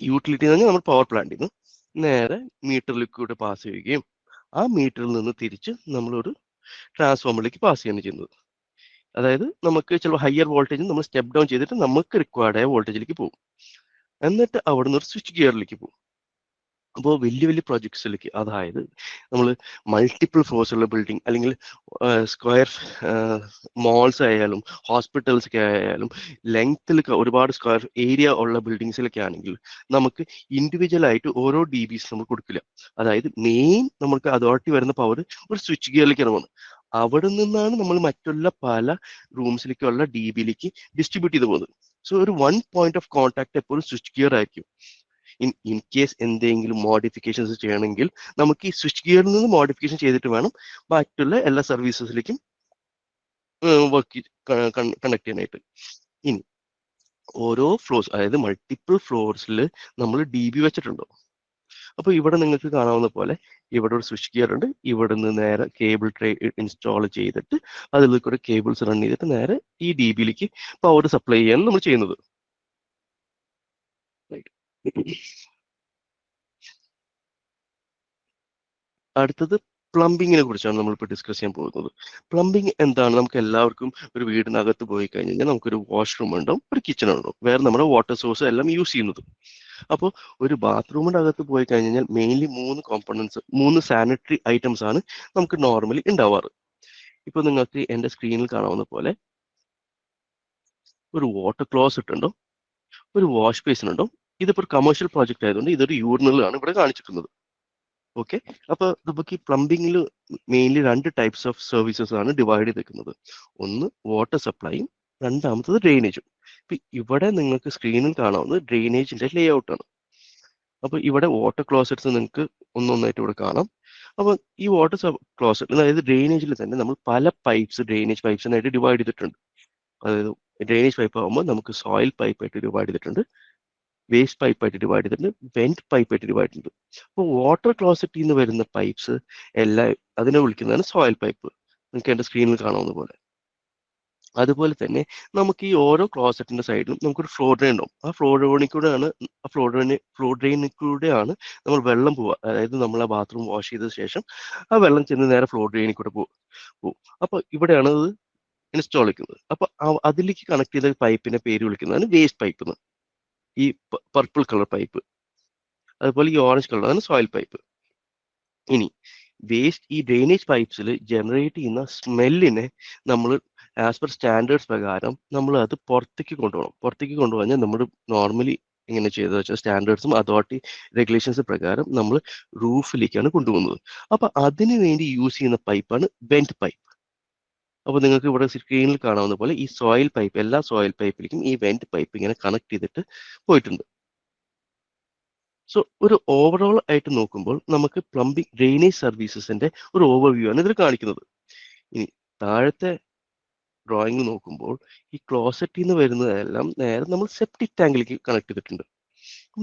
എന്ന് പറഞ്ഞാൽ നമ്മൾ പവർ പ്ലാന്റിൽ നിന്ന് നേരെ മീറ്ററിലേക്ക് കൂടെ പാസ് ചെയ്യുകയും ആ മീറ്ററിൽ നിന്ന് തിരിച്ച് നമ്മളൊരു ട്രാൻസ്ഫോമറിലേക്ക് പാസ് ചെയ്യുകയാണ് ചെയ്യുന്നത്. അതായത് നമുക്ക് ചിലപ്പോൾ ഹയർ വോൾട്ടേജ് നമ്മൾ സ്റ്റെപ്പ് ഡൗൺ ചെയ്തിട്ട് നമുക്ക് റിക്വയർഡ് ആയ വോൾട്ടേജിലേക്ക് പോകും. എന്നിട്ട് അവിടെ നിന്ന് ഒരു സ്വിച്ച് ഗിയറിലേക്ക് പോകും. അപ്പോൾ വലിയ വലിയ പ്രൊജക്ട്സിലേക്ക്, അതായത് നമ്മൾ മൾട്ടിപ്പിൾ ഫ്ലോർസ് ഉള്ള ബിൽഡിംഗ് അല്ലെങ്കിൽ സ്ക്വയർ മോൾസ് ആയാലും ഹോസ്പിറ്റൽസ് ഒക്കെ ആയാലും ലെങ്ത്തിൽ ഒരുപാട് സ്ക്വയർ ഏരിയ ഉള്ള ബിൽഡിങ്സിലൊക്കെ ആണെങ്കിൽ നമുക്ക് ഇൻഡിവിജ്വൽ ആയിട്ട് ഓരോ DBs നമ്മൾ കൊടുക്കില്ല. അതായത് മെയിൻ നമുക്ക് അതോറിറ്റി വരുന്ന പവർ ഒരു സ്വിച്ച് ഗിയറിലേക്ക് ഇറങ്ങുന്നു. അവിടെ നിന്നാണ് നമ്മൾ മറ്റുള്ള പല റൂംസിലേക്കുള്ള DBയിലേക്ക് ഡിസ്ട്രിബ്യൂട്ട് ചെയ്ത് പോകുന്നത്. സോ ഒരു വൺ പോയിന്റ് ഓഫ് കോൺടാക്ട് എപ്പോഴും സ്വിച്ച് ഗിയർ ആയിരിക്കും. ഇൻ കേസ് എന്തെങ്കിലും മോഡിഫിക്കേഷൻസ് ചെയ്യണമെങ്കിൽ നമുക്ക് ഈ സ്വിച്ച് ഗിയറിൽ നിന്ന് മോഡിഫിക്കേഷൻ ചെയ്തിട്ട് വേണം ബാക്കിയുള്ള എല്ലാ സർവീസസിലേക്കും വർക്ക് കണക്ട് ചെയ്യാനായിട്ട്. ഇനി ഓരോ ഫ്ലോർസ്, അതായത് മൾട്ടിപ്പിൾ ഫ്ലോർസിൽ നമ്മൾ DB വെച്ചിട്ടുണ്ടോ? അപ്പൊ ഇവിടെ നിങ്ങൾക്ക് കാണാവുന്ന പോലെ ഇവിടെ ഒരു സ്വിച്ച് ഗിയർ ഉണ്ട്. ഇവിടെ നിന്ന് നേരെ കേബിൾ ട്രേ ഇൻസ്റ്റാൾ ചെയ്തിട്ട് അതിൽ കൂടെ കേബിൾസ് റൺ ചെയ്തിട്ട് നേരെ ഈ DBയിലേക്ക് പവർ സപ്ലൈ ചെയ്യാൻ നമ്മൾ ചെയ്യുന്നത്. അടുത്തത് പ്ലംബിങ്ങിനെ കുറിച്ചാണ് നമ്മളിപ്പോൾ ഡിസ്കസ് ചെയ്യാൻ പോകുന്നത്. പ്ലംബിങ് എന്താണ്? നമുക്ക് എല്ലാവർക്കും ഒരു വീടിനകത്ത് പോയി കഴിഞ്ഞാൽ നമുക്കൊരു വാഷ്റൂം ഉണ്ടാവും, ഒരു കിച്ചൺ ഉണ്ടാവും, വേറെ നമ്മുടെ വാട്ടർ സോഴ്സ് എല്ലാം യൂസ് ചെയ്യുന്നത്. അപ്പോൾ ഒരു ബാത്റൂമിൻ്റെ അകത്ത് പോയി കഴിഞ്ഞാൽ മെയിൻലി 3 കോമ്പണൻസ്, 3 സാനിറ്ററി ഐറ്റംസ് ആണ് നമുക്ക് നോർമലി ഉണ്ടാവാറ്. ഇപ്പോൾ നിങ്ങൾക്ക് എൻ്റെ സ്ക്രീനിൽ കാണാവുന്ന പോലെ ഒരു വാട്ടർ ക്ലോസറ്റ് ഉണ്ടോ, ഒരു വാഷ് ബേസിൻ ഉണ്ടോ. ഇതിപ്പോൾ ഒരു കമേഴ്ഷ്യൽ പ്രോജക്റ്റ് ആയതുകൊണ്ട് ഇതൊരു യൂറിനലാണ് ഇവിടെ കാണിച്ചിരിക്കുന്നത്. ഓക്കെ, അപ്പൊ നമുക്ക് ഈ പ്ലംബിങ്ങിൽ മെയിൻലി 2 ടൈപ്സ് ഓഫ് സർവീസസ് ആണ് ഡിവൈഡ് ചെയ്തിരിക്കുന്നത്. ഒന്ന് വാട്ടർ സപ്ലൈയും, രണ്ടാമത്തത് ഡ്രെയിനേജും. ഇപ്പൊ ഇവിടെ നിങ്ങൾക്ക് സ്ക്രീനിൽ കാണാവുന്നത് ഡ്രെയിനേജിന്റെ ലേ ഔട്ടാണ്. അപ്പൊ ഇവിടെ വാട്ടർ ക്ലോസറ്റ്സ് നിങ്ങൾക്ക് ഒന്നൊന്നായിട്ട് ഇവിടെ കാണാം. അപ്പൊ ഈ വാട്ടർ ക്ലോസറ്റ്, അതായത് ഡ്രെയിനേജിൽ തന്നെ നമ്മൾ പല ഡ്രെയിനേജ് പൈപ്പ്സിനായിട്ട് ഡിവൈഡ് ചെയ്തിട്ടുണ്ട്. അതായത് ഡ്രെയിനേജ് പൈപ്പ് ആകുമ്പോൾ നമുക്ക് സോയിൽ പൈപ്പായിട്ട് ഡിവൈഡ് ചെയ്തിട്ടുണ്ട്, വേസ്റ്റ് പൈപ്പായിട്ട് ഡിവൈഡ് ചെയ്തിട്ടുണ്ട്, വെന്റ് പൈപ്പായിട്ട് ഡിവൈഡ് ചെയ്തിട്ടുണ്ട്. അപ്പോൾ വാട്ടർ ക്ലോസറ്റിൽ നിന്ന് വരുന്ന പൈപ്പ്സ് എല്ലാം അതിനെ വിളിക്കുന്നതാണ് സോയിൽ പൈപ്പ്. നിങ്ങൾക്ക് എൻ്റെ സ്ക്രീനിൽ കാണാവുന്ന പോലെ. അതുപോലെ തന്നെ നമുക്ക് ഈ ഓരോ ക്ലോസറ്റിന്റെ സൈഡിലും നമുക്കൊരു ഫ്ലോർ ഡ്രെയിൻ ഉണ്ടാവും. ആ ഫ്ലോർ ഡ്രെയിനിൽ കൂടെയാണ് നമ്മൾ വെള്ളം പോവുക. അതായത് നമ്മൾ ആ ബാത്റൂം വാഷ് ചെയ്ത ശേഷം ആ വെള്ളം ചെന്ന് നേരെ ഫ്ലോർ ഡ്രെയിനിൽ കൂടെ പോകും. അപ്പോൾ ഇവിടെയാണ് അത് ഇൻസ്റ്റാൾ ചെയ്യുന്നത്. അപ്പൊ അതിലേക്ക് കണക്ട് ചെയ്ത പൈപ്പിന്റെ പേര് വിളിക്കുന്നതാണ് വേസ്റ്റ് പൈപ്പ് എന്ന്. ഈ പർപ്പിൾ കളർ പൈപ്പ്, അതുപോലെ ഈ ഓറഞ്ച് കളറാണ് സോയിൽ പൈപ്പ്. ഇനി ഈ ഡ്രെയിനേജ് പൈപ്പ്സിൽ ജനറേറ്റ് ചെയ്യുന്ന സ്മെല്ലിനെ നമ്മൾ ആസ് പെർ സ്റ്റാൻഡേർഡ്സ് പ്രകാരം നമ്മൾ അത് പുറത്തേക്ക് കൊണ്ടുപോകണം. പുറത്തേക്ക് കൊണ്ടുപോകാൻ നമ്മൾ നോർമലി എങ്ങനെ ചെയ്തത് വെച്ചാൽ സ്റ്റാൻഡേർഡ്സും അതോറിറ്റി റെഗുലേഷൻസ് പ്രകാരം നമ്മൾ റൂഫിലേക്കാണ് കൊണ്ടുപോകുന്നത്. അപ്പൊ അതിനു വേണ്ടി യൂസ് ചെയ്യുന്ന പൈപ്പാണ് വെന്റ് പൈപ്പ്. അപ്പോൾ നിങ്ങൾക്ക് ഇവിടെ സ്ക്രീനിൽ കാണാവുന്ന പോലെ ഈ സോയിൽ പൈപ്പ്, എല്ലാ സോയിൽ പൈപ്പിലേക്കും ഈ വെന്റ് പൈപ്പ് ഇങ്ങനെ കണക്ട് ചെയ്തിട്ട് പോയിട്ടുണ്ട്. സോ ഒരു ഓവറോൾ ആയിട്ട് നോക്കുമ്പോൾ നമുക്ക് പ്ലംബിംഗ് ഡ്രെയിനേജ് സർവീസസിന്റെ ഒരു ഓവർവ്യൂ ആണ് ഇതിൽ കാണിക്കുന്നത്. ഇനി താഴത്തെ ഡ്രോയിങ് നോക്കുമ്പോൾ ഈ ക്ലോസറ്റിൽ നിന്ന് വരുന്നതെല്ലാം നേരെ നമ്മൾ സെപ്റ്റിക് ടാങ്കിലേക്ക് കണക്ട് ചെയ്തിട്ടുണ്ട്.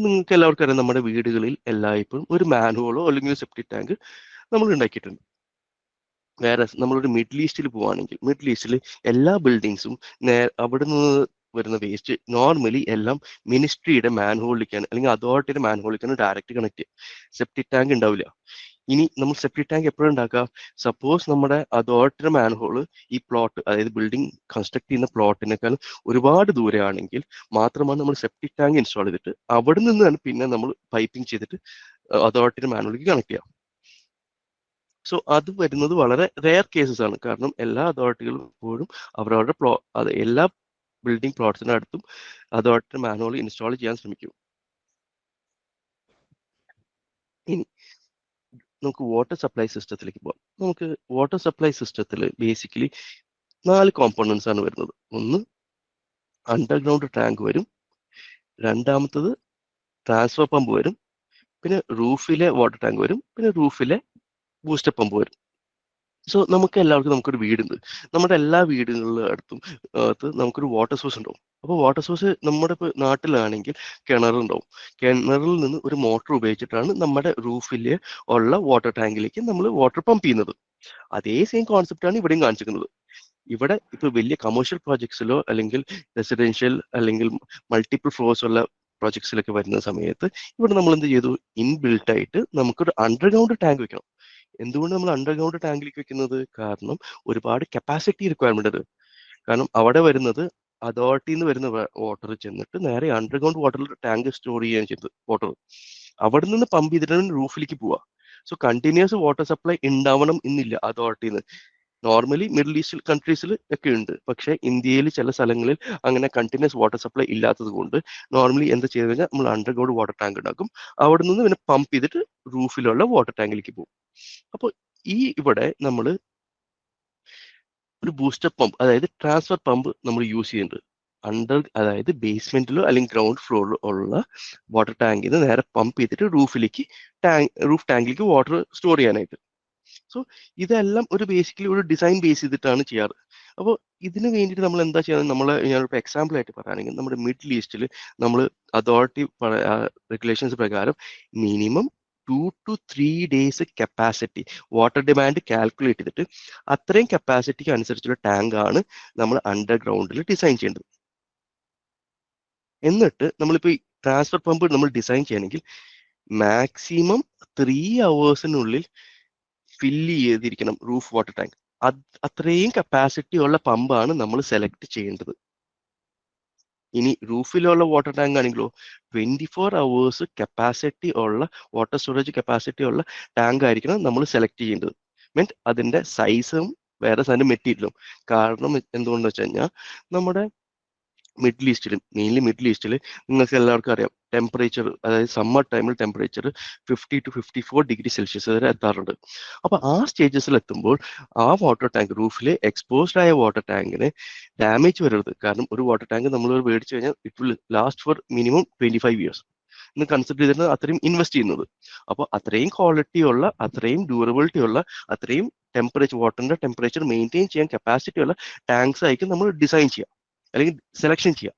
നിങ്ങൾക്ക് എല്ലാവർക്കും അറിയാം, നമ്മുടെ വീടുകളിൽ എല്ലായ്പ്പോഴും ഒരു മാൻഹോളോ അല്ലെങ്കിൽ സെപ്റ്റിക് ടാങ്ക് നമ്മൾ ഉണ്ടാക്കിയിട്ടുണ്ട്. വേറെ നമ്മളൊരു മിഡിൽ ഈസ്റ്റിൽ പോവുകയാണെങ്കിൽ മിഡിൽ ഈസ്റ്റിൽ എല്ലാ ബിൽഡിങ്സും അവിടെ നിന്ന് വരുന്ന വേസ്റ്റ് നോർമലി എല്ലാം മിനിസ്ട്രിയുടെ മാൻഹോളിലേക്കാണ് അല്ലെങ്കിൽ അതോറിറ്റിയുടെ മാൻഹോളിലേക്കാണ് ഡയറക്റ്റ് കണക്ട് ചെയ്യുക. സെപ്റ്റിക് ടാങ്ക് ഉണ്ടാവില്ല. ഇനി നമ്മൾ സെപ്റ്റിക് ടാങ്ക് എപ്പോഴും ഉണ്ടാക്കുക, സപ്പോസ് നമ്മുടെ അതോറിറ്റിയുടെ മാൻഹോള് ഈ പ്ലോട്ട്, അതായത് ബിൽഡിംഗ് കൺസ്ട്രക്ട് ചെയ്യുന്ന പ്ലോട്ടിനേക്കാൾ ഒരുപാട് ദൂരെയാണെങ്കിൽ മാത്രമാണ് നമ്മൾ സെപ്റ്റിക് ടാങ്ക് ഇൻസ്റ്റാൾ ചെയ്തിട്ട് അവിടെ നിന്നാണ് പിന്നെ നമ്മൾ പൈപ്പിംഗ് ചെയ്തിട്ട് അതോറിറ്റിയുടെ മാൻഹോളിലേക്ക് കണക്ട് ചെയ്യാം. സോ അത് വരുന്നത് വളരെ റെയർ കേസസ് ആണ്. കാരണം എല്ലാ അതോറിറ്റികളും ഇപ്പോഴും അവരവരുടെ എല്ലാ ബിൽഡിംഗ് പ്ലോട്ട്സിന്റെ അടുത്തും അതോറിറ്റി മാനുവൽ ഇൻസ്റ്റാൾ ചെയ്യാൻ ശ്രമിക്കും. ഇനി നമുക്ക് വാട്ടർ സപ്ലൈ സിസ്റ്റത്തിലേക്ക് പോകാം. നമുക്ക് വാട്ടർ സപ്ലൈ സിസ്റ്റത്തിൽ ബേസിക്കലി 4 കോമ്പോണൻസ് ആണ് വരുന്നത്. ഒന്ന് അണ്ടർഗ്രൗണ്ട് ടാങ്ക് വരും, രണ്ടാമത്തത് ട്രാൻസ്ഫർ പമ്പ് വരും, പിന്നെ റൂഫിലെ വാട്ടർ ടാങ്ക് വരും, പിന്നെ റൂഫിലെ ബൂസ്റ്റർ പമ്പ് വരും. സോ നമുക്ക് എല്ലാവർക്കും നമുക്കൊരു വീടുണ്ട്. നമ്മുടെ എല്ലാ വീടുകളിലും അടുത്തും നമുക്കൊരു വാട്ടർ സോഴ്സ് ഉണ്ടാവും. അപ്പോൾ വാട്ടർ സോഴ്സ് നമ്മുടെ ഇപ്പോൾ നാട്ടിലാണെങ്കിൽ കിണറുണ്ടാവും. കിണറിൽ നിന്ന് ഒരു മോട്ടോർ ഉപയോഗിച്ചിട്ടാണ് നമ്മുടെ റൂഫിൽ ഉള്ള വാട്ടർ ടാങ്കിലേക്ക് നമ്മൾ വാട്ടർ പമ്പ് ചെയ്യുന്നത്. അതേ സെയിം കോൺസെപ്റ്റാണ് ഇവിടെയും കാണിച്ചിരിക്കുന്നത്. ഇവിടെ ഇപ്പൊ വലിയ കമേഴ്ഷ്യൽ പ്രോജക്ട്സിലോ അല്ലെങ്കിൽ റെസിഡൻഷ്യൽ അല്ലെങ്കിൽ മൾട്ടിപ്പിൾ ഫ്ലോർസ് ഉള്ള പ്രോജക്ട്സിലൊക്കെ വരുന്ന സമയത്ത് ഇവിടെ നമ്മൾ എന്ത് ചെയ്തു, ഇൻബിൽട്ട് ആയിട്ട് നമുക്കൊരു അണ്ടർഗ്രൗണ്ട് ടാങ്ക് വെക്കണം. എന്തുകൊണ്ട് നമ്മൾ അണ്ടർഗ്രൗണ്ട് ടാങ്കിലേക്ക് വെക്കുന്നത്? കാരണം ഒരുപാട് കപ്പാസിറ്റി റിക്വയർമെന്റ് ഉണ്ട്. കാരണം അവിടെ വരുന്നത് അതോറിറ്റിയിൽ നിന്ന് വരുന്ന വാട്ടർ ചെന്നിട്ട് നേരെ അണ്ടർഗ്രൗണ്ട് വാട്ടറിൽ ടാങ്ക് സ്റ്റോർ ചെയ്യുകയാണ് ചെയ്തത് വാട്ടർ. അവിടെ നിന്ന് പമ്പ് ചെയ്തിട്ടാണ് റൂഫിലേക്ക് പോവുക. സോ കണ്ടിന്യൂസ് വാട്ടർ സപ്ലൈ ഉണ്ടാവണം എന്നില്ല അതോറിറ്റിയിൽ നിന്ന്. നോർമലി മിഡിൽ ഈസ്റ്റ് കൺട്രീസിൽ ഒക്കെ ഉണ്ട്, പക്ഷേ ഇന്ത്യയിൽ ചില സ്ഥലങ്ങളിൽ അങ്ങനെ കണ്ടിന്യൂസ് വാട്ടർ സപ്ലൈ ഇല്ലാത്തത് കൊണ്ട് നോർമലി എന്താ ചെയ്ത് കഴിഞ്ഞാൽ നമ്മൾ അണ്ടർഗ്രൗണ്ട് വാട്ടർ ടാങ്ക് ഉണ്ടാക്കും. അവിടെ നിന്ന് പിന്നെ പമ്പ് ചെയ്തിട്ട് റൂഫിലുള്ള വാട്ടർ ടാങ്കിലേക്ക് പോകും. അപ്പോൾ ഇവിടെ നമ്മൾ ഒരു ബൂസ്റ്റർ പമ്പ്, അതായത് ട്രാൻസ്ഫർ പമ്പ് നമ്മൾ യൂസ് ചെയ്യുന്നുണ്ട്. അതായത് ബേസ്മെന്റിലോ അല്ലെങ്കിൽ ഗ്രൗണ്ട് ഫ്ലോറിലോ ഉള്ള വാട്ടർ ടാങ്കിൽ നിന്ന് നേരെ പമ്പ് ചെയ്തിട്ട് റൂഫ് ടാങ്കിലേക്ക് വാട്ടർ സ്റ്റോർ ചെയ്യാനായിട്ട്. സോ ഇതെല്ലാം ഒരു ബേസിക്കലി ഒരു ഡിസൈൻ ബേസ് ചെയ്തിട്ടാണ് ചെയ്യാറ്. അപ്പോൾ ഇതിന് വേണ്ടിയിട്ട് നമ്മൾ എന്താ ചെയ്യുന്നത്? ഞാനിപ്പോൾ എക്സാമ്പിൾ ആയിട്ട് പറയുകയാണെങ്കിൽ നമ്മുടെ മിഡിൽ ഈസ്റ്റിൽ നമ്മൾ അതോറിറ്റി റെഗുലേഷൻസ് പ്രകാരം minimum 2 to 3 days capacity water demand calculate ചെയ്തിട്ട് അത്രയും കപ്പാസിറ്റിക്ക് അനുസരിച്ചുള്ള ടാങ്ക് ആണ് നമ്മൾ അണ്ടർഗ്രൗണ്ടിൽ ഡിസൈൻ ചെയ്യേണ്ടത്. എന്നിട്ട് നമ്മളിപ്പോൾ ഈ ട്രാൻസ്ഫർ പമ്പ് നമ്മൾ ഡിസൈൻ ചെയ്യണമെങ്കിൽ മാക്സിമം 3 hours ഫില്ല് ചെയ്തിരിക്കണം റൂഫ് വാട്ടർ ടാങ്ക്. അത്രയും കപ്പാസിറ്റി ഉള്ള പമ്പാണ് നമ്മൾ സെലക്ട് ചെയ്യേണ്ടത്. ഇനി റൂഫിലുള്ള വാട്ടർ ടാങ്ക് ആണെങ്കിലോ 24 hours കപ്പാസിറ്റി ഉള്ള വാട്ടർ സ്റ്റോറേജ് കപ്പാസിറ്റി ഉള്ള ടാങ്ക് ആയിരിക്കണം നമ്മൾ സെലക്ട് ചെയ്യേണ്ടത്. മീൻസ് അതിന്റെ സൈസും വേറെ സാധനം മെറ്റീരിയലും. കാരണം എന്തുകൊണ്ടെന്ന് വെച്ച് കഴിഞ്ഞാൽ നമ്മുടെ മെയിൻലി മിഡിൽ ഈസ്റ്റിൽ നിങ്ങൾക്ക് എല്ലാവർക്കും അറിയാം ടെമ്പറേച്ചർ, അതായത് സമ്മർ ടൈമിൽ ടെമ്പറേച്ചർ 50 to 54 ഡിഗ്രി സെൽഷ്യസ് വരെ എത്താറുണ്ട്. അപ്പൊ ആ സ്റ്റേജസിൽ എത്തുമ്പോൾ ആ വാട്ടർ ടാങ്ക് റൂഫിലെ എക്സ്പോസ്ഡ് ആയ വാട്ടർ ടാങ്കിന് ഡാമേജ് വരരുത്. കാരണം ഒരു വാട്ടർ ടാങ്ക് നമ്മൾ മേടിച്ചു കഴിഞ്ഞാൽ it will last for minimum 25 years എന്ന് കൺസിഡർ ചെയ്തിട്ട് അത്രയും ഇൻവെസ്റ്റ് ചെയ്യുന്നത്. അപ്പോൾ അത്രയും ക്വാളിറ്റി ഉള്ള, അത്രയും ഡ്യൂറബിലിറ്റി ഉള്ള, അത്രയും വാട്ടറിന്റെ ടെമ്പറേച്ചർ മെയിൻറ്റെയിൻ ചെയ്യാൻ കപ്പാസിറ്റി ഉള്ള ടാങ്ക്സ് ആയിരിക്കും നമ്മൾ ഡിസൈൻ ചെയ്യുക അല്ലെങ്കിൽ സെലക്ഷൻ ചെയ്യുക.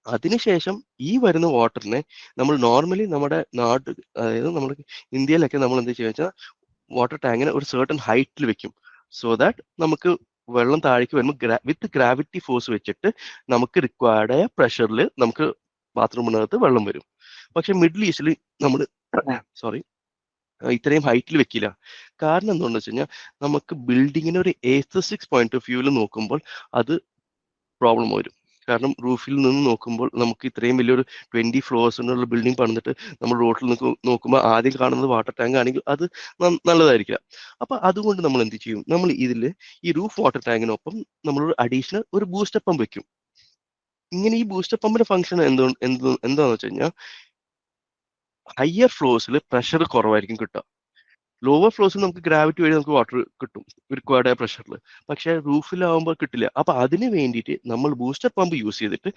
അതിനുശേഷം ഈ വരുന്ന വാട്ടറിനെ നമ്മൾ നോർമലി നമ്മുടെ അതായത് നമ്മൾ ഇന്ത്യയിലൊക്കെ നമ്മൾ എന്ത് ചെയ്യുക വെച്ചാൽ വാട്ടർ ടാങ്കിനെ ഒരു സർട്ടൺ ഹൈറ്റിൽ വെക്കും. സോ ദാറ്റ് നമുക്ക് വെള്ളം താഴേക്ക് വരുമ്പോൾ വിത്ത് ഗ്രാവിറ്റി ഫോഴ്സ് വെച്ചിട്ട് നമുക്ക് റിക്വയർഡ് ആയ പ്രഷറിൽ നമുക്ക് ബാത്റൂമിനകത്ത് വെള്ളം വരും. പക്ഷെ മിഡിൽ ഈസ്റ്റിൽ നമ്മൾ ഇത്രയും ഹൈറ്റിൽ വെക്കില്ല. കാരണം എന്താണെന്ന് വെച്ച് കഴിഞ്ഞാൽ നമുക്ക് ബിൽഡിങ്ങിന് ഒരു എസ്തെറ്റിക്സ് പോയിന്റ് ഓഫ് വ്യൂവിൽ നോക്കുമ്പോൾ അത് പ്രോബ്ലം വരും. കാരണം റൂഫിൽ നിന്ന് നോക്കുമ്പോൾ നമുക്ക് ഇത്രയും വലിയൊരു 20 ഫ്ലോർസിനുള്ള ബിൽഡിംഗ് പണിതിട്ട് നമ്മൾ റോഡിൽ നോക്കുമ്പോൾ ആദ്യം കാണുന്നത് വാട്ടർ ടാങ്ക് ആണെങ്കിൽ അത് നല്ലതായിരിക്കില്ല. അപ്പൊ അതുകൊണ്ട് നമ്മൾ എന്ത് ചെയ്യും? നമ്മൾ ഇതിൽ ഈ റൂഫ് വാട്ടർ ടാങ്കിനൊപ്പം നമ്മൾ അഡീഷണൽ ഒരു ബൂസ്റ്റർ പമ്പ് വെക്കും. ഇങ്ങനെ ഈ ബൂസ്റ്റർ പമ്പിന്റെ ഫംഗ്ഷൻ എന്താണെന്ന് വെച്ച് കഴിഞ്ഞാൽ ഹയർ ഫ്ലോസിൽ പ്രഷർ കുറവായിരിക്കും കിട്ടുക. ലോവർ ഫ്ലോസിൽ നമുക്ക് ഗ്രാവിറ്റി വഴി നമുക്ക് വാട്ടർ കിട്ടും റിക്വയർഡ് ആയ പ്രഷറിൽ. പക്ഷെ റൂഫിലാവുമ്പോൾ കിട്ടില്ല. അപ്പൊ അതിന് വേണ്ടിയിട്ട് നമ്മൾ ബൂസ്റ്റർ പമ്പ് യൂസ് ചെയ്തിട്ട്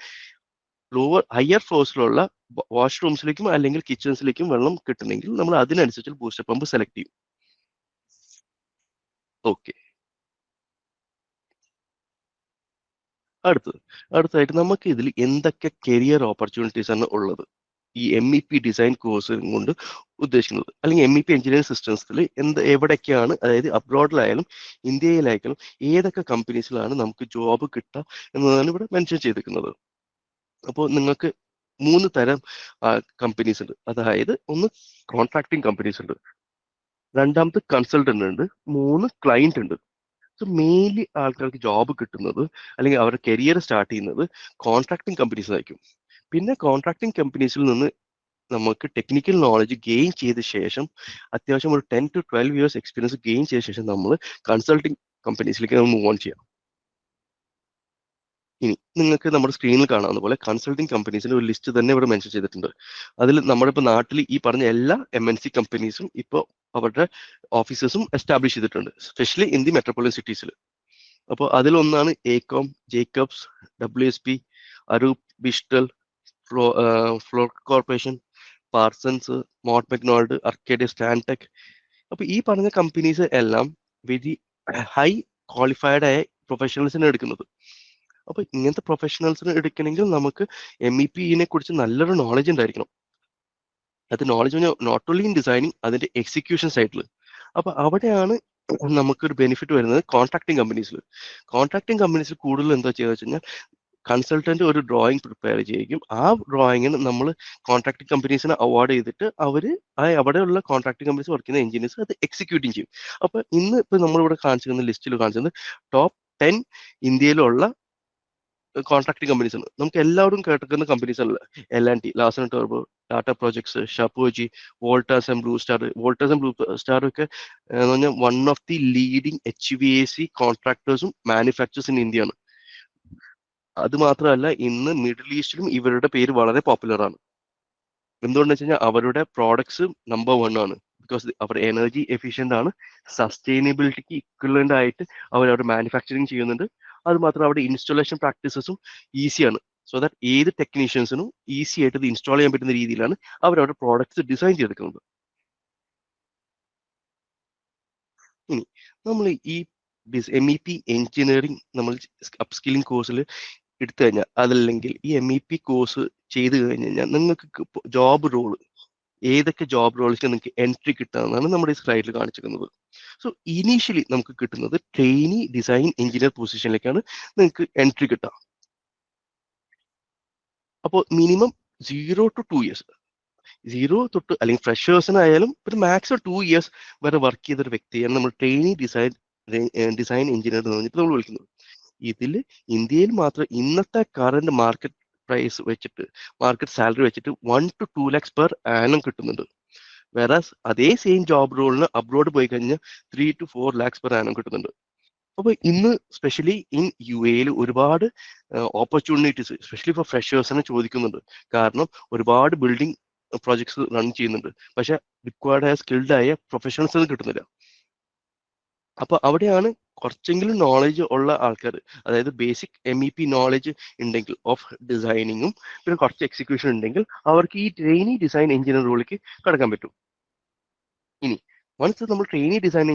ഹയർ ഫ്ലോസിലുള്ള വാഷ്റൂംസിലേക്കും അല്ലെങ്കിൽ കിച്ചൺസിലേക്കും വെള്ളം കിട്ടണമെങ്കിൽ നമ്മൾ അതിനനുസരിച്ച് ബൂസ്റ്റർ പമ്പ് സെലക്ട് ചെയ്യും. ഓക്കെ, അടുത്തതായിട്ട് നമുക്ക് ഇതിൽ എന്തൊക്കെ കരിയർ ഓപ്പർച്യൂണിറ്റീസ് ആണ് ഉള്ളത്? ഈ MEP ഡിസൈൻ കോഴ്സ് കൊണ്ട് ഉദ്ദേശിക്കുന്നത്, അല്ലെങ്കിൽ MEP എഞ്ചിനീയറിംഗ് സിസ്റ്റംസിൽ എവിടൊക്കെയാണ്, അതായത് അബ്രോഡിലായാലും ഇന്ത്യയിലായാലും ഏതൊക്കെ കമ്പനീസിലാണ് നമുക്ക് ജോബ് കിട്ടുക എന്നതാണ് ഇവിടെ മെൻഷൻ ചെയ്തിരിക്കുന്നത്. അപ്പോൾ നിങ്ങൾക്ക് 3 തരം കമ്പനീസ് ഉണ്ട്. അതായത് ഒന്ന് കോൺട്രാക്ടിങ് കമ്പനീസ് ഉണ്ട്, രണ്ടാമത് കൺസൾട്ടന്റ് ഉണ്ട്, 3 ക്ലയന്റ് ഉണ്ട്. സോ മെയിൻലി ആൾക്കാർക്ക് ജോബ് കിട്ടുന്നത് അല്ലെങ്കിൽ അവരുടെ കരിയർ സ്റ്റാർട്ട് ചെയ്യുന്നത് കോൺട്രാക്ടിങ് കമ്പനീസിലായിരിക്കും. പിന്നെ കോൺട്രാക്ടിങ് കമ്പനീസിൽ നിന്ന് നമുക്ക് ടെക്നിക്കൽ നോളജ് ഗെയിൻ ചെയ്ത ശേഷം അത്യാവശ്യം ഒരു 10 to 12 ഇയേഴ്സ് എക്സ്പീരിയൻസ് ഗെയിൻ ചെയ്ത ശേഷം നമ്മൾ കൺസൾട്ടിങ് കമ്പനീസിലേക്ക് നമ്മൾ മൂവ് ഓൺ ചെയ്യാം. ഇനി നിങ്ങൾക്ക് നമ്മുടെ സ്ക്രീനിൽ കാണാവുന്ന പോലെ കൺസൾട്ടിങ് കമ്പനീസിന്റെ ഒരു ലിസ്റ്റ് തന്നെ ഇവിടെ മെൻഷൻ ചെയ്തിട്ടുണ്ട്. അതിൽ നമ്മുടെ ഇപ്പോൾ നാട്ടിൽ ഈ പറഞ്ഞ എല്ലാ MNC കമ്പനീസും ഇപ്പോൾ അവരുടെ ഓഫീസസും എസ്റ്റാബ്ലിഷ് ചെയ്തിട്ടുണ്ട്, സ്പെഷ്യലി ഇൻ ദി മെട്രോപൊളിറ്റൻ സിറ്റീസിൽ. അപ്പോൾ അതിലൊന്നാണ് AECOM, Jacobs, WSP, Arup, Bechtel, Fluor corporation, Parsons, Mott MacDonald, Arcadia, Stantec. അപ്പോൾ ഈ പറഞ്ഞ കമ്പനീസ് എല്ലാം വെരി ഹൈ ക്വാളിഫൈഡ് ആയ പ്രൊഫഷണൽസിനെ എടുക്കുന്നത്. അപ്പൊ ഇങ്ങനത്തെ പ്രൊഫഷണൽസിനെ എടുക്കണമെങ്കിൽ നമുക്ക് MEPനെ കുറിച്ച് നല്ലൊരു നോളജ് ഉണ്ടായിരിക്കണം. അത് knowledge not only in designing, അതിന്റെ എക്സിക്യൂഷൻ സൈഡിൽ. അപ്പൊ അവിടെയാണ് നമുക്കൊരു ബെനിഫിറ്റ് വരുന്നത് കോൺട്രാക്ടിങ് കമ്പനീസിൽ. കോൺട്രാക്ടിങ് കമ്പനീസിൽ കൂടുതൽ എന്താ ചെയ്യുക വെച്ച് കഴിഞ്ഞാൽ കൺസൾട്ടന്റ് ഒരു ഡ്രോയിങ് പ്രിപ്പയർ ചെയ്യും. ആ ഡ്രോയിങ്ങിന് നമ്മൾ കോൺട്രാക്ടിങ് കമ്പനീസിനെ അവാർഡ് ചെയ്തിട്ട് അവിടെയുള്ള കോൺട്രാക്ടിങ് കമ്പനീസ് വർക്ക് ചെയ്യുന്ന എഞ്ചിനീയേഴ്സ് അത് എക്സിക്യൂട്ടിങ് ചെയ്യും. അപ്പൊ ഇന്ന് ഇപ്പൊ നമ്മളിവിടെ കാണിച്ചിരുന്ന ലിസ്റ്റിൽ കാണിച്ചത് ടോപ്പ് 10 ഇന്ത്യയിലുള്ള കോൺട്രാക്ടിങ് കമ്പനീസ് ആണ്. നമുക്ക് എല്ലാവരും കേട്ടിരിക്കുന്ന കമ്പനീസ് അല്ല. L&T, ലാർസൻ ആൻഡ് ടർബോ, Tata projects, Shapoorji, Voltas and Blue Star. Voltas and Blue Star ഒക്കെ എന്ന് പറഞ്ഞാൽ one of the leading HVAC കോൺട്രാക്ടേഴ്സും മാനുഫാക്ചേഴ്സ് ഇൻ ഇന്ത്യയാണ്. അത് മാത്രമല്ല, ഇന്ന് മിഡിൽ ഈസ്റ്റിലും ഇവരുടെ പേര് വളരെ പോപ്പുലർ ആണ്. എന്തുകൊണ്ടെന്ന് വെച്ച് കഴിഞ്ഞാൽ അവരുടെ പ്രോഡക്ട്സ് നമ്പർ 1 ആണ്. ബിക്കോസ് അവർ എനർജി എഫിഷ്യന്റ് ആണ്, സസ്റ്റൈനബിലിറ്റിക്ക് ഇക്വലന്റ് ആയിട്ട് അവർ മാനുഫാക്ചറിങ് ചെയ്യുന്നുണ്ട്. അത് മാത്രം അവിടെ ഇൻസ്റ്റാളേഷൻ പ്രാക്ടീസസും ഈസിയാണ്. സോ ദാറ്റ് ഏത് ടെക്നീഷ്യൻസിനും ഈസി ആയിട്ട് ഇത് ഇൻസ്റ്റാൾ ചെയ്യാൻ പറ്റുന്ന രീതിയിലാണ് അവരുടെ പ്രോഡക്ട്സ് ഡിസൈൻ ചെയ്തെടുക്കുന്നത്. ഇനി നമ്മൾ ഈ MEP എഞ്ചിനീയറിംഗ് നമ്മൾ അപ്സ്കില്ലിംഗ് കോഴ്സിൽ എടുത്തു കഴിഞ്ഞാൽ, അതല്ലെങ്കിൽ ഈ MEP കോഴ്സ് ചെയ്ത് കഴിഞ്ഞ് കഴിഞ്ഞാൽ നിങ്ങൾക്ക് ജോബ് റോള്, ഏതൊക്കെ ജോബ് റോൾസിന് നിങ്ങൾക്ക് എൻട്രി കിട്ടാമെന്നാണ് നമ്മുടെ ഈ സ്ലൈഡിൽ കാണിച്ചിരിക്കുന്നത്. സോ ഇനീഷ്യലി നമുക്ക് കിട്ടുന്നത് ട്രെയിനി ഡിസൈൻ എഞ്ചിനീയർ പൊസിഷനിലേക്കാണ് നിങ്ങൾക്ക് എൻട്രി കിട്ടുക. അപ്പോൾ മിനിമം 0 to 2 ഇയേഴ്സ്, 0 തൊട്ട് അല്ലെങ്കിൽ ഫ്രഷേഴ്സിനായാലും ഒരു മാക്സിമം 2 ഇയേഴ്സ് വരെ വർക്ക് ചെയ്തൊരു വ്യക്തിയാണ് നമ്മൾ ട്രെയിനി ഡിസൈൻ എഞ്ചിനീയർ എന്ന് പറഞ്ഞിട്ട് നമ്മൾ വിളിക്കുന്നത്. ഇതിൽ ഇന്ത്യയിൽ മാത്രം ഇന്നത്തെ കറന്റ് മാർക്കറ്റ് പ്രൈസ് വെച്ചിട്ട്, മാർക്കറ്റ് സാലറി വെച്ചിട്ട് 1 to 2 lakhs പെർ ആനം കിട്ടുന്നുണ്ട്. വേറെ അതേ സെയിം ജോബ് റോളിന് അബ്രോഡ് പോയി കഴിഞ്ഞാൽ 3 to 4 lakhs പെർ ആനം കിട്ടുന്നുണ്ട്. അപ്പൊ ഇന്ന് സ്പെഷ്യലി ഇൻ UAE ഒരുപാട് ഓപ്പർച്യൂണിറ്റീസ് സ്പെഷ്യലി ഫോർ ഫ്രഷേഴ്സിനെ ചോദിക്കുന്നുണ്ട്. കാരണം ഒരുപാട് ബിൽഡിംഗ് പ്രോജക്ട്സ് റൺ ചെയ്യുന്നുണ്ട്, പക്ഷെ റിക്വയർഡ് ആയ സ്കിൽഡ് ആയ പ്രൊഫഷണൽസ് കിട്ടുന്നില്ല. അപ്പൊ അവിടെയാണ് കുറച്ചെങ്കിലും നോളജ് ഉള്ള ആൾക്കാർ, അതായത് ബേസിക് MEP നോളജ് ഉണ്ടെങ്കിൽ ഓഫ് ഡിസൈനിങ്ങും പിന്നെ കുറച്ച് എക്സിക്യൂഷൻ ഉണ്ടെങ്കിൽ അവർക്ക് ഈ ട്രെയിനി ഡിസൈൻ എഞ്ചിനീയർ റോളിലേക്ക് കടക്കാൻ പറ്റും. ഇനി വൺസ് നമ്മൾ ട്രെയിനി ഡിസൈൻ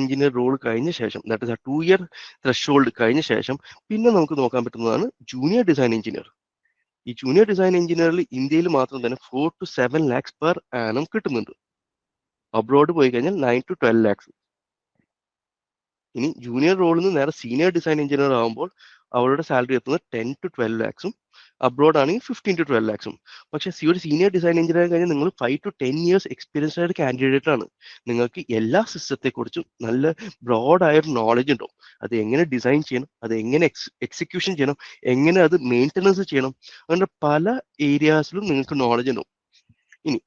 എഞ്ചിനീയർ റോൾ കഴിഞ്ഞ ശേഷം, ദാറ്റ് ഇസ് 2 ഇയർ ത്രഷോൾഡ് കഴിഞ്ഞ ശേഷം പിന്നെ നമുക്ക് നോക്കാൻ പറ്റുന്നതാണ് ജൂനിയർ ഡിസൈൻ എഞ്ചിനീയർ. ഈ ജൂനിയർ ഡിസൈൻ എഞ്ചിനീയറിൽ ഇന്ത്യയിൽ മാത്രം തന്നെ 4 to 7 lakhs പെർ ആനം കിട്ടുന്നുണ്ട്. അബ്രോഡ് പോയി കഴിഞ്ഞാൽ 9 to 12 lakhs. ഇനി ജൂനിയർ റോളിൽ നിന്ന് നേരെ സീനിയർ ഡിസൈൻ എഞ്ചിനീയർ ആകുമ്പോൾ അവരുടെ സാലറി എത്തുന്നത് 10 to 12 lakhs, അബ്രോഡ് ആണെങ്കിൽ 15 to 12 lakhs. പക്ഷേ ഒരു സീനിയർ ഡിസൈൻ എഞ്ചിനീയർ കഴിഞ്ഞാൽ നിങ്ങൾ 5 to 10 ഇയേഴ്സ് എക്സ്പീരിയൻസ് ആയ കാൻഡിഡേറ്റ് ആണ്. നിങ്ങൾക്ക് എല്ലാ സിസ്റ്റത്തെക്കുറിച്ചും നല്ല ബ്രോഡ് ആയ ഒരു നോളജ് ഉണ്ടാവും. അത് എങ്ങനെ ഡിസൈൻ ചെയ്യണം, അത് എങ്ങനെ എക്സിക്യൂഷൻ ചെയ്യണം, എങ്ങനെ അത് മെയിൻ്റനൻസ് ചെയ്യണം, അങ്ങനെ പല ഏരിയാസിലും നിങ്ങൾക്ക് നോളജ് ഉണ്ടാവും. ഇനി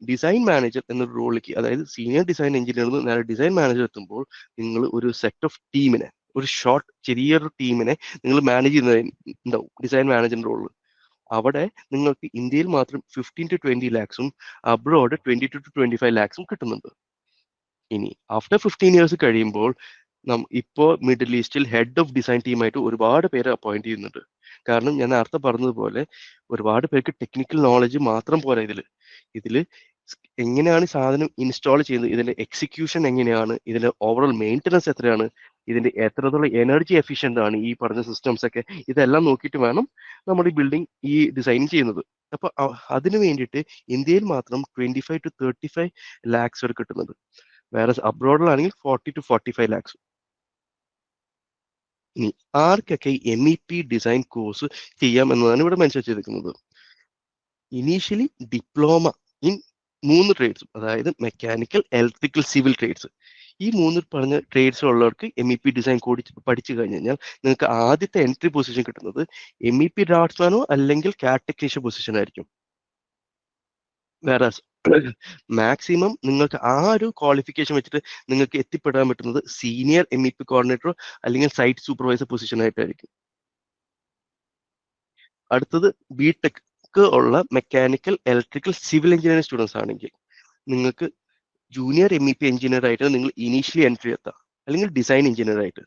ഡിസൈൻ മാനേജർ എന്നൊരു റോളിലേക്ക്, അതായത് സീനിയർ ഡിസൈൻ എഞ്ചിനീയറിൽ നിന്ന് നേരെ ഡിസൈൻ മാനേജർ എത്തുമ്പോൾ നിങ്ങൾ ഒരു സെറ്റ് ഓഫ് ടീമിനെ, ഒരു ചെറിയൊരു ടീമിനെ നിങ്ങൾ മാനേജ് ചെയ്യുന്നുണ്ടാവും ഡിസൈൻ മാനേജർ റോളിൽ. അവിടെ നിങ്ങൾക്ക് ഇന്ത്യയിൽ മാത്രം 15 to 20 lakhs, abroad 22 to 25 lakhs കിട്ടുന്നുണ്ട്. ഇനി ആഫ്റ്റർ 15 ഇയേഴ്സ് കഴിയുമ്പോൾ ഇപ്പോൾ മിഡിൽ ഈസ്റ്റിൽ ഹെഡ് ഓഫ് ഡിസൈൻ ടീമായിട്ട് ഒരുപാട് പേര് അപ്പോയിന്റ് ചെയ്യുന്നുണ്ട്. കാരണം ഞാൻ നേരത്തെ പറഞ്ഞതുപോലെ ഒരുപാട് പേർക്ക് ടെക്നിക്കൽ നോളജ് മാത്രം പോരാ. ഇതിൽ എങ്ങനെയാണ് സാധനം ഇൻസ്റ്റാൾ ചെയ്യുന്നത്, ഇതിന്റെ എക്സിക്യൂഷൻ എങ്ങനെയാണ്, ഇതിന്റെ ഓവറോൾ മെയിൻ്റനൻസ് എത്രയാണ്, ഇതിന്റെ എത്രത്തോളം എനർജി എഫിഷ്യന്റ് ആണ് ഈ പറഞ്ഞ സിസ്റ്റംസ് ഒക്കെ, ഇതെല്ലാം നോക്കിയിട്ട് വേണം നമ്മൾ ഈ ബിൽഡിംഗ് ഈ ഡിസൈൻ ചെയ്യുന്നത്. അപ്പൊ അതിന് വേണ്ടിയിട്ട് ഇന്ത്യയിൽ മാത്രം 25 to 35 lakhs വരെ കിട്ടുന്നുണ്ട്. വേറെ അബ്രോഡിലാണെങ്കിൽ 40 to 45 lakhs. ഇനി ആർക്കൊക്കെ MEP ഡിസൈൻ കോഴ്സ് ചെയ്യാം എന്നതാണ് ഇവിടെ മെൻഷൻ ചെയ്തിരിക്കുന്നത്. ഇനീഷ്യലി ഡിപ്ലോമ ഇൻ 3 ട്രേഡ്സും, അതായത് മെക്കാനിക്കൽ, ഇലക്ട്രിക്കൽ, സിവിൽ ട്രേഡ്സ്. ഈ 3 പറഞ്ഞ ട്രേഡ്സിലുള്ളവർക്ക് MEP ഡിസൈൻ കോഡ് പഠിച്ചു കഴിഞ്ഞ് കഴിഞ്ഞാൽ നിങ്ങൾക്ക് ആദ്യത്തെ എൻട്രി പൊസിഷൻ കിട്ടുന്നത് MEP ഡ്രാഫ്റ്റ്സ്മാനോ അല്ലെങ്കിൽ CAD ടെക്നീഷ്യൻ പൊസിഷൻ ആയിരിക്കും. വേറെ മാക്സിമം നിങ്ങൾക്ക് ആ ഒരു ക്വാളിഫിക്കേഷൻ വെച്ചിട്ട് നിങ്ങൾക്ക് എത്തിപ്പെടാൻ പറ്റുന്നത് സീനിയർ MEP കോർഡിനേറ്ററോ അല്ലെങ്കിൽ സൈറ്റ് സൂപ്പർവൈസർ പൊസിഷൻ ആയിട്ടായിരിക്കും. അടുത്തത് BTech ഉള്ള mechanical, electrical, civil engineering students ആണെങ്കിൽ നിങ്ങൾക്ക് ജൂനിയർ MEP എഞ്ചിനീയർ ആയിട്ട് നിങ്ങൾ ഇനീഷ്യലി എൻട്രി എത്താം, അല്ലെങ്കിൽ ഡിസൈൻ എഞ്ചിനീയർ ആയിട്ട്.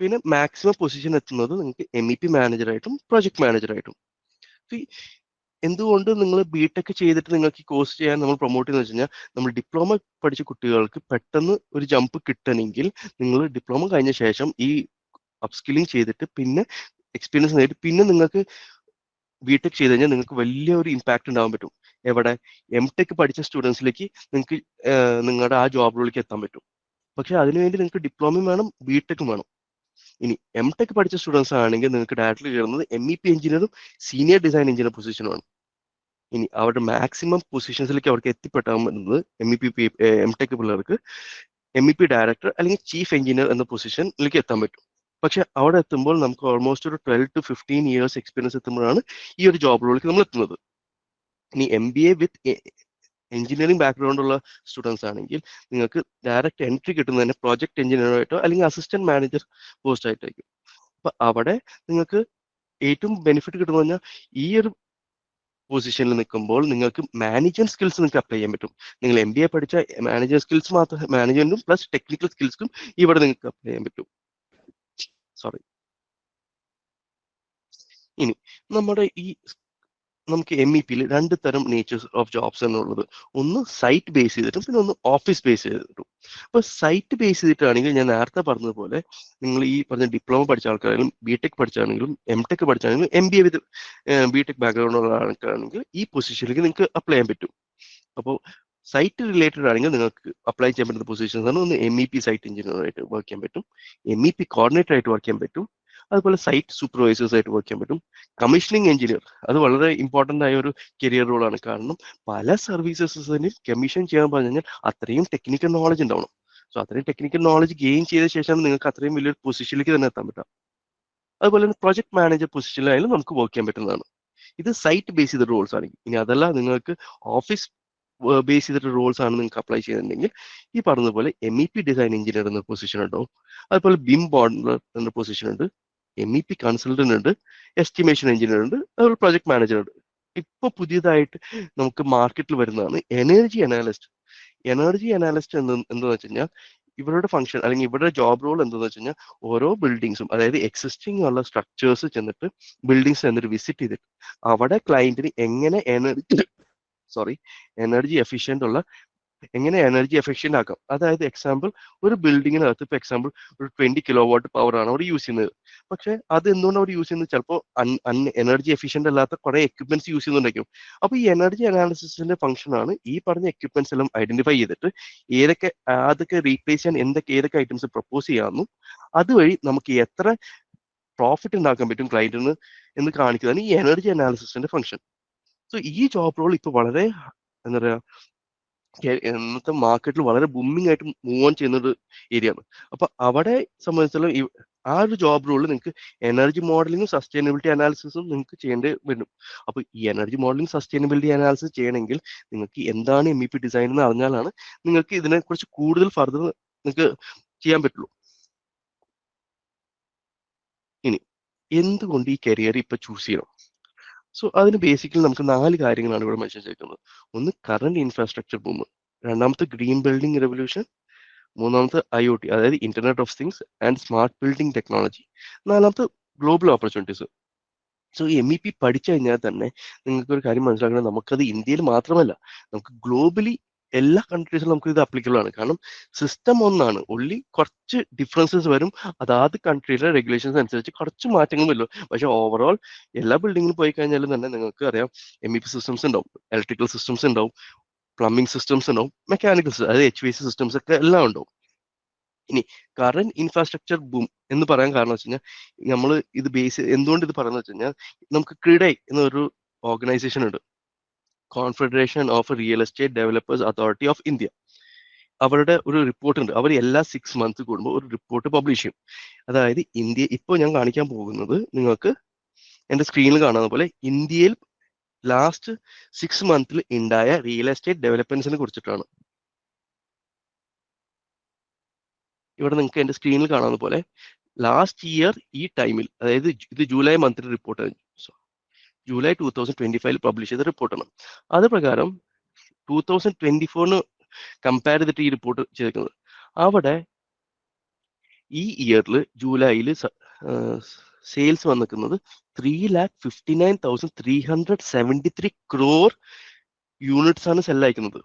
പിന്നെ മാക്സിമം പൊസിഷൻ എത്തുന്നത് നിങ്ങൾക്ക് MEP മാനേജറായിട്ടും പ്രൊജക്ട് മാനേജറായിട്ടും. എന്തുകൊണ്ട് നിങ്ങൾ BTech ചെയ്തിട്ട് നിങ്ങൾക്ക് ഈ കോഴ്സ് ചെയ്യാൻ നമ്മൾ പ്രൊമോട്ട് ചെയ്യുന്നത് വെച്ച് കഴിഞ്ഞാൽ, നമ്മൾ ഡിപ്ലോമ പഠിച്ച കുട്ടികൾക്ക് പെട്ടെന്ന് ഒരു ജമ്പ് കിട്ടണമെങ്കിൽ നിങ്ങൾ ഡിപ്ലോമ കഴിഞ്ഞ ശേഷം ഈ അപ്സ്കില്ലിംഗ് ചെയ്തിട്ട് പിന്നെ എക്സ്പീരിയൻസ് നേടി പിന്നെ നിങ്ങൾക്ക് BTech ചെയ്ത് കഴിഞ്ഞാൽ നിങ്ങൾക്ക് വലിയൊരു ഇമ്പാക്ട് ഉണ്ടാവാൻ പറ്റും. എവിടെ? MTech പഠിച്ച സ്റ്റുഡൻസിലേക്ക് നിങ്ങൾക്ക് നിങ്ങളുടെ ആ ജോബ് റോളിലേക്ക് എത്താൻ പറ്റും. പക്ഷെ അതിനുവേണ്ടി നിങ്ങൾക്ക് ഡിപ്ലോമയും വേണം, BTech വേണം. ഇനി MTech പഠിച്ച സ്റ്റുഡൻസ് ആണെങ്കിൽ നിങ്ങൾക്ക് ഡയറക്റ്റ്ലി കയറുന്നത് MEP എഞ്ചിനീയറും സീനിയർ ഡിസൈൻ എഞ്ചിനീയർ പൊസിഷനുമാണ്. ഇനി അവരുടെ മാക്സിമം പൊസിഷൻസിലേക്ക് അവർക്ക് എത്തിപ്പെട്ടാൻ പറ്റുന്നത് MTech പിള്ളേർക്ക് MEP ഡയറക്ടർ അല്ലെങ്കിൽ ചീഫ് എഞ്ചിനീയർ എന്ന പൊസിഷനിലേക്ക് എത്താൻ പറ്റും. പക്ഷെ അവിടെ എത്തുമ്പോൾ നമുക്ക് ഓൾമോസ്റ്റ് ഒരു 12 to 15 years എക്സ്പീരിയൻസ് എത്തുമ്പോഴാണ് ഈ ഒരു ജോബ് റോളിലേക്ക് നമ്മൾ എത്തുന്നത്. ഇനി MBA വിത്ത് എഞ്ചിനീയറിംഗ് ബാക്ക്ഗ്രൗണ്ട് ഉള്ള സ്റ്റുഡൻസ് ആണെങ്കിൽ നിങ്ങൾക്ക് ഡയറക്റ്റ് എൻട്രി കിട്ടുന്നത് തന്നെ പ്രോജക്ട് എഞ്ചിനീയറായിട്ടോ അല്ലെങ്കിൽ അസിസ്റ്റന്റ് മാനേജർ പോസ്റ്റ് ആയിട്ടായിരിക്കും. അപ്പൊ അവിടെ നിങ്ങൾക്ക് ഏറ്റവും ബെനിഫിറ്റ് കിട്ടുന്നത് പറഞ്ഞാൽ ഈ ഒരു പൊസിഷനിൽ നിൽക്കുമ്പോൾ നിങ്ങൾക്ക് മാനേജ്മെന്റ് സ്കിൽസ് നിങ്ങൾക്ക് അപ്ലൈ ചെയ്യാൻ പറ്റും. നിങ്ങൾ MBA പഠിച്ച മാനേജ്മെന്റ് സ്കിൽസ് മാത്രം, മാനേജ്മെന്റും പ്ലസ് ടെക്നിക്കൽ സ്കിൽസും ഇവിടെ നിങ്ങൾക്ക് അപ്ലൈ ചെയ്യാൻ പറ്റും. സോറി. ഇനി നമുക്ക് MEPയിൽ 2 തരം നേച്ചേഴ്സ് ഓഫ് ജോബ്സ് എന്നുള്ളത്. ഒന്ന് സൈറ്റ് ബേസ് ചെയ്തിട്ടും പിന്നെ ഒന്ന് ഓഫീസ് ബേസ് ചെയ്തിട്ടും. അപ്പൊ സൈറ്റ് ബേസ് ചെയ്തിട്ടാണെങ്കിൽ ഞാൻ നേരത്തെ പറഞ്ഞതുപോലെ നിങ്ങൾ ഈ പറഞ്ഞ ഡിപ്ലോമ പഠിച്ച ആൾക്കാരാണെങ്കിലും BTech പഠിച്ചാണെങ്കിലും MTech പഠിച്ചാണെങ്കിലും MBA വിത്ത് BTech ബാക്ക്ഗ്രൗണ്ട് ഉള്ള ആൾക്കാരാണെങ്കിൽ ഈ പൊസിഷനിലേക്ക് നിങ്ങൾക്ക് അപ്ലൈ ചെയ്യാൻ പറ്റും. അപ്പോൾ സൈറ്റ് റിലേറ്റഡ് ആണെങ്കിൽ നിങ്ങൾക്ക് അപ്ലൈ ചെയ്യാൻ പറ്റുന്ന പൊസിഷൻസ് ആണ്. ഒന്ന് MEP സൈറ്റ് എഞ്ചിനീയർ ആയിട്ട് വർക്ക് ചെയ്യാൻ പറ്റും, MEP കോർഡിനേറ്റർ ആയിട്ട് വർക്ക് ചെയ്യാൻ പറ്റും, അതുപോലെ സൈറ്റ് സൂപ്പർവൈസേഴ്സ് ആയിട്ട് വർക്ക് ചെയ്യാൻ പറ്റും, കമ്മീഷനിങ് എഞ്ചിനീയർ. അത് വളരെ ഇമ്പോർട്ടന്റ് ആയ ഒരു കരിയർ റോളാണ്. കാരണം പല സർവീസസിനും കമ്മീഷൻ ചെയ്യാൻ പറഞ്ഞു കഴിഞ്ഞാൽ അത്രയും ടെക്നിക്കൽ നോളജ് ഉണ്ടാവണം. സോ അത്രയും ടെക്നിക്കൽ നോളജ് ഗെയിൻ ചെയ്ത ശേഷമാണ് നിങ്ങൾക്ക് അത്രയും വലിയൊരു പൊസിഷനിലേക്ക് തന്നെ എത്താൻ പറ്റുക. അതുപോലെ തന്നെ പ്രൊജക്ട് മാനേജർ പൊസിഷനിലായാലും നമുക്ക് വർക്ക് ചെയ്യാൻ പറ്റുന്നതാണ്. ഇത് സൈറ്റ് ബേസ് ചെയ്ത റോൾസ് ആണ്. ഇനി അതല്ല നിങ്ങൾക്ക് ഓഫീസ് ബേസ് ചെയ്തിട്ട് റോൾസ് ആണ് നിങ്ങൾക്ക് അപ്ലൈ ചെയ്യുന്നുണ്ടെങ്കിൽ ഈ പറഞ്ഞതുപോലെ MEP ഡിസൈൻ എഞ്ചിനീയർ എന്ന പൊസിഷൻ ഉണ്ടാവും. അതുപോലെ BIM ബോർഡർ എന്ന പൊസിഷൻ ഉണ്ട്, MEP കൺസൾട്ടന്റ് ഉണ്ട്, എസ്റ്റിമേഷൻ എഞ്ചിനീയർ ഉണ്ട്, അതുപോലെ പ്രൊജക്ട് മാനേജർ ഉണ്ട്. ഇപ്പൊ പുതിയതായിട്ട് നമുക്ക് മാർക്കറ്റിൽ വരുന്നതാണ് എനർജി അനാലിസ്റ്റ്. എനർജി അനാലിസ്റ്റ് എന്താണെന്ന് വെച്ച് കഴിഞ്ഞാൽ ഇവരുടെ ഫംഗ്ഷൻ അല്ലെങ്കിൽ ഇവരുടെ ജോബ് റോൾ എന്താണെന്ന് വെച്ച് കഴിഞ്ഞാൽ ഓരോ ബിൽഡിങ്സും, അതായത് എക്സിസ്റ്റിംഗ് ഉള്ള സ്ട്രക്ചേഴ്സ് ചെന്നിട്ട് ബിൽഡിങ്സ് ചെന്നിട്ട് വിസിറ്റ് ചെയ്തിട്ട് അവിടെ ക്ലയന്റിന് എങ്ങനെ എനർജി എഫിഷ്യന്റ് ആക്കാം. അതായത് എക്സാമ്പിൾ, ഒരു ബിൽഡിങ്ങിനകത്ത് ഇപ്പൊ എക്സാമ്പിൾ ഒരു 20 kilowatt പവർ ആണ് അവർ യൂസ് ചെയ്യുന്നത്. പക്ഷെ അത് എന്തുകൊണ്ട് അവർ യൂസ് ചെയ്യുന്നത്? ചിലപ്പോൾ എനർജി എഫിഷ്യന്റ് അല്ലാത്ത കുറെ എക്യുപ്മെന്റ്സ് യൂസ് ചെയ്യുന്നുണ്ടായിരിക്കും. അപ്പൊ ഈ എനർജി അനാലിസിസിന്റെ ഫംഗ്ഷൻ ആണ് ഈ പറഞ്ഞ എക്യുപ്മെന്റ്സ് എല്ലാം ഐഡന്റിഫൈ ചെയ്തിട്ട് അതൊക്കെ റീപ്ലേസ് ചെയ്യാൻ ഏതൊക്കെ ഐറ്റംസ് പ്രപ്പോസ് ചെയ്യാമെന്നും അതുവഴി നമുക്ക് എത്ര പ്രോഫിറ്റ് ഉണ്ടാക്കാൻ പറ്റും ക്ലയന്റിന് എന്ന് കാണിക്കുന്നതാണ് ഈ എനർജി അനാലിസിസിന്റെ ഫംഗ്ഷൻ. സോ ഈ ജോബ് റോൾ ഇപ്പൊ വളരെ എന്താ പറയാ ഇന്നത്തെ മാർക്കറ്റിൽ വളരെ ബൂമിംഗ് ആയിട്ട് മൂവ് ഓൺ ചെയ്യുന്ന ഒരു ഏരിയ ആണ്. അപ്പൊ അവിടെ സംബന്ധിച്ചുള്ള ആ ഒരു ജോബ് റോളിൽ നിങ്ങൾക്ക് എനർജി മോഡലിംഗും സസ്റ്റൈനബിലിറ്റി അനാലിസിസും നിങ്ങൾക്ക് ചെയ്യേണ്ടി വരും. അപ്പൊ ഈ എനർജി മോഡലിംഗ് സസ്റ്റൈനബിലിറ്റി അനാലിസിസ് ചെയ്യണമെങ്കിൽ നിങ്ങൾക്ക് എന്താണ് MEP ഡിസൈൻ എന്ന് അറിഞ്ഞാലാണ് നിങ്ങൾക്ക് ഇതിനെക്കുറിച്ച് കൂടുതൽ ഫർദർ നിങ്ങൾക്ക് ചെയ്യാൻ പറ്റുള്ളൂ. ഇനി എന്തുകൊണ്ട് ഈ കരിയർ ഇപ്പൊ ചൂസ് ചെയ്യണം? സോ അതിന് ബേസിക്കലി നമുക്ക് 4 കാര്യങ്ങളാണ് ഇവിടെ മെൻഷൻ ചെയ്തിരിക്കുന്നത്. ഒന്ന് കറന്റ് ഇൻഫ്രാസ്ട്രക്ചർ ബൂം, രണ്ടാമത്തെ ഗ്രീൻ ബിൽഡിംഗ് റെവല്യൂഷൻ, മൂന്നാമത്തെ IoT അതായത് internet of things and smart building technology, നാലാമത്തെ ഗ്ലോബൽ ഓപ്പർച്യൂണിറ്റീസ്. സോ ഈ MEP പഠിച്ചു കഴിഞ്ഞാൽ തന്നെ നിങ്ങൾക്ക് ഒരു കാര്യം മനസ്സിലാക്കണം, നമുക്കത് ഇന്ത്യയിൽ മാത്രമല്ല നമുക്ക് ഗ്ലോബലി എല്ലാ കൺട്രീസിലും നമുക്ക് ഇത് അപ്ലിക്കബിൾ ആണ്. കാരണം സിസ്റ്റം ഒന്നാണ്, ഒള്ളി കുറച്ച് ഡിഫറൻസസ് വരും, അതാത് കൺട്രിയിലെ റെഗുലേഷൻസ് അനുസരിച്ച് കുറച്ച് മാറ്റങ്ങൾ വരും. പക്ഷെ ഓവറോൾ എല്ലാ ബിൽഡിങ്ങിലും പോയി കഴിഞ്ഞാലും തന്നെ നിങ്ങൾക്ക് അറിയാം MEP സിസ്റ്റംസ് ഉണ്ടാവും, ഇലക്ട്രിക്കൽ സിസ്റ്റംസ് ഉണ്ടാവും, പ്ലംബിംഗ് സിസ്റ്റംസ് ഉണ്ടാവും, മെക്കാനിക്കൽ അതായത് HVAC സിസ്റ്റംസ് ഒക്കെ എല്ലാം ഉണ്ടാവും. ഇനി കറന്റ് ഇൻഫ്രാസ്ട്രക്ചർ ബൂം എന്ന് പറയാൻ കാരണം വെച്ച് കഴിഞ്ഞാൽ നമ്മൾ ഇത് ബേസ് എന്തുകൊണ്ട് ഇത് പറയുന്നത് വെച്ച് കഴിഞ്ഞാൽ നമുക്ക് ക്രിഡൈ എന്നൊരു ഓർഗനൈസേഷൻ ഉണ്ട്, confederation of real estate developers authority of India. അവരുടെ ഒരു റിപ്പോർട്ട് ഉണ്ട്, അവർ എല്ലാ 6 months കൂടുമ്പോൾ ഒരു റിപ്പോർട്ട് പബ്ലിഷ് ചെയ്യും. അതായത് ഇന്ത്യ ഇപ്പോൾ ഞാൻ കാണിക്കാൻ പോകുന്നത് നിങ്ങൾക്ക് എന്റെ സ്ക്രീനിൽ കാണുന്ന പോലെ ഇന്ത്യയിൽ ലാസ്റ്റ് 6 months ഉണ്ടായ റിയൽ എസ്റ്റേറ്റ് ഡെവലപ്മെന്റ്സിനെ കുറിച്ചിട്ടാണ്. ഇവിടെ നിങ്ങൾക്ക് എന്റെ സ്ക്രീനിൽ കാണുന്ന പോലെ ലാസ്റ്റ് ഇയർ ഈ ടൈമിൽ, അതായത് ഇത് ജൂലൈ മന്തിലെ റിപ്പോർട്ടാണ്, ജൂലൈ 2025 പബ്ലിഷ് ചെയ്ത റിപ്പോർട്ടാണ്. അത് പ്രകാരം 2024 കമ്പയർ ചെയ്തിട്ട് ഈ റിപ്പോർട്ട് ചെയ്തിരിക്കുന്നത്. അവിടെ ഈ ഇയറിൽ ജൂലൈയിൽ സെയിൽസ് വന്നിരിക്കുന്നത് 3,59,373 crore യൂണിറ്റ്സ് ആണ് സെൽ അയക്കുന്നത്.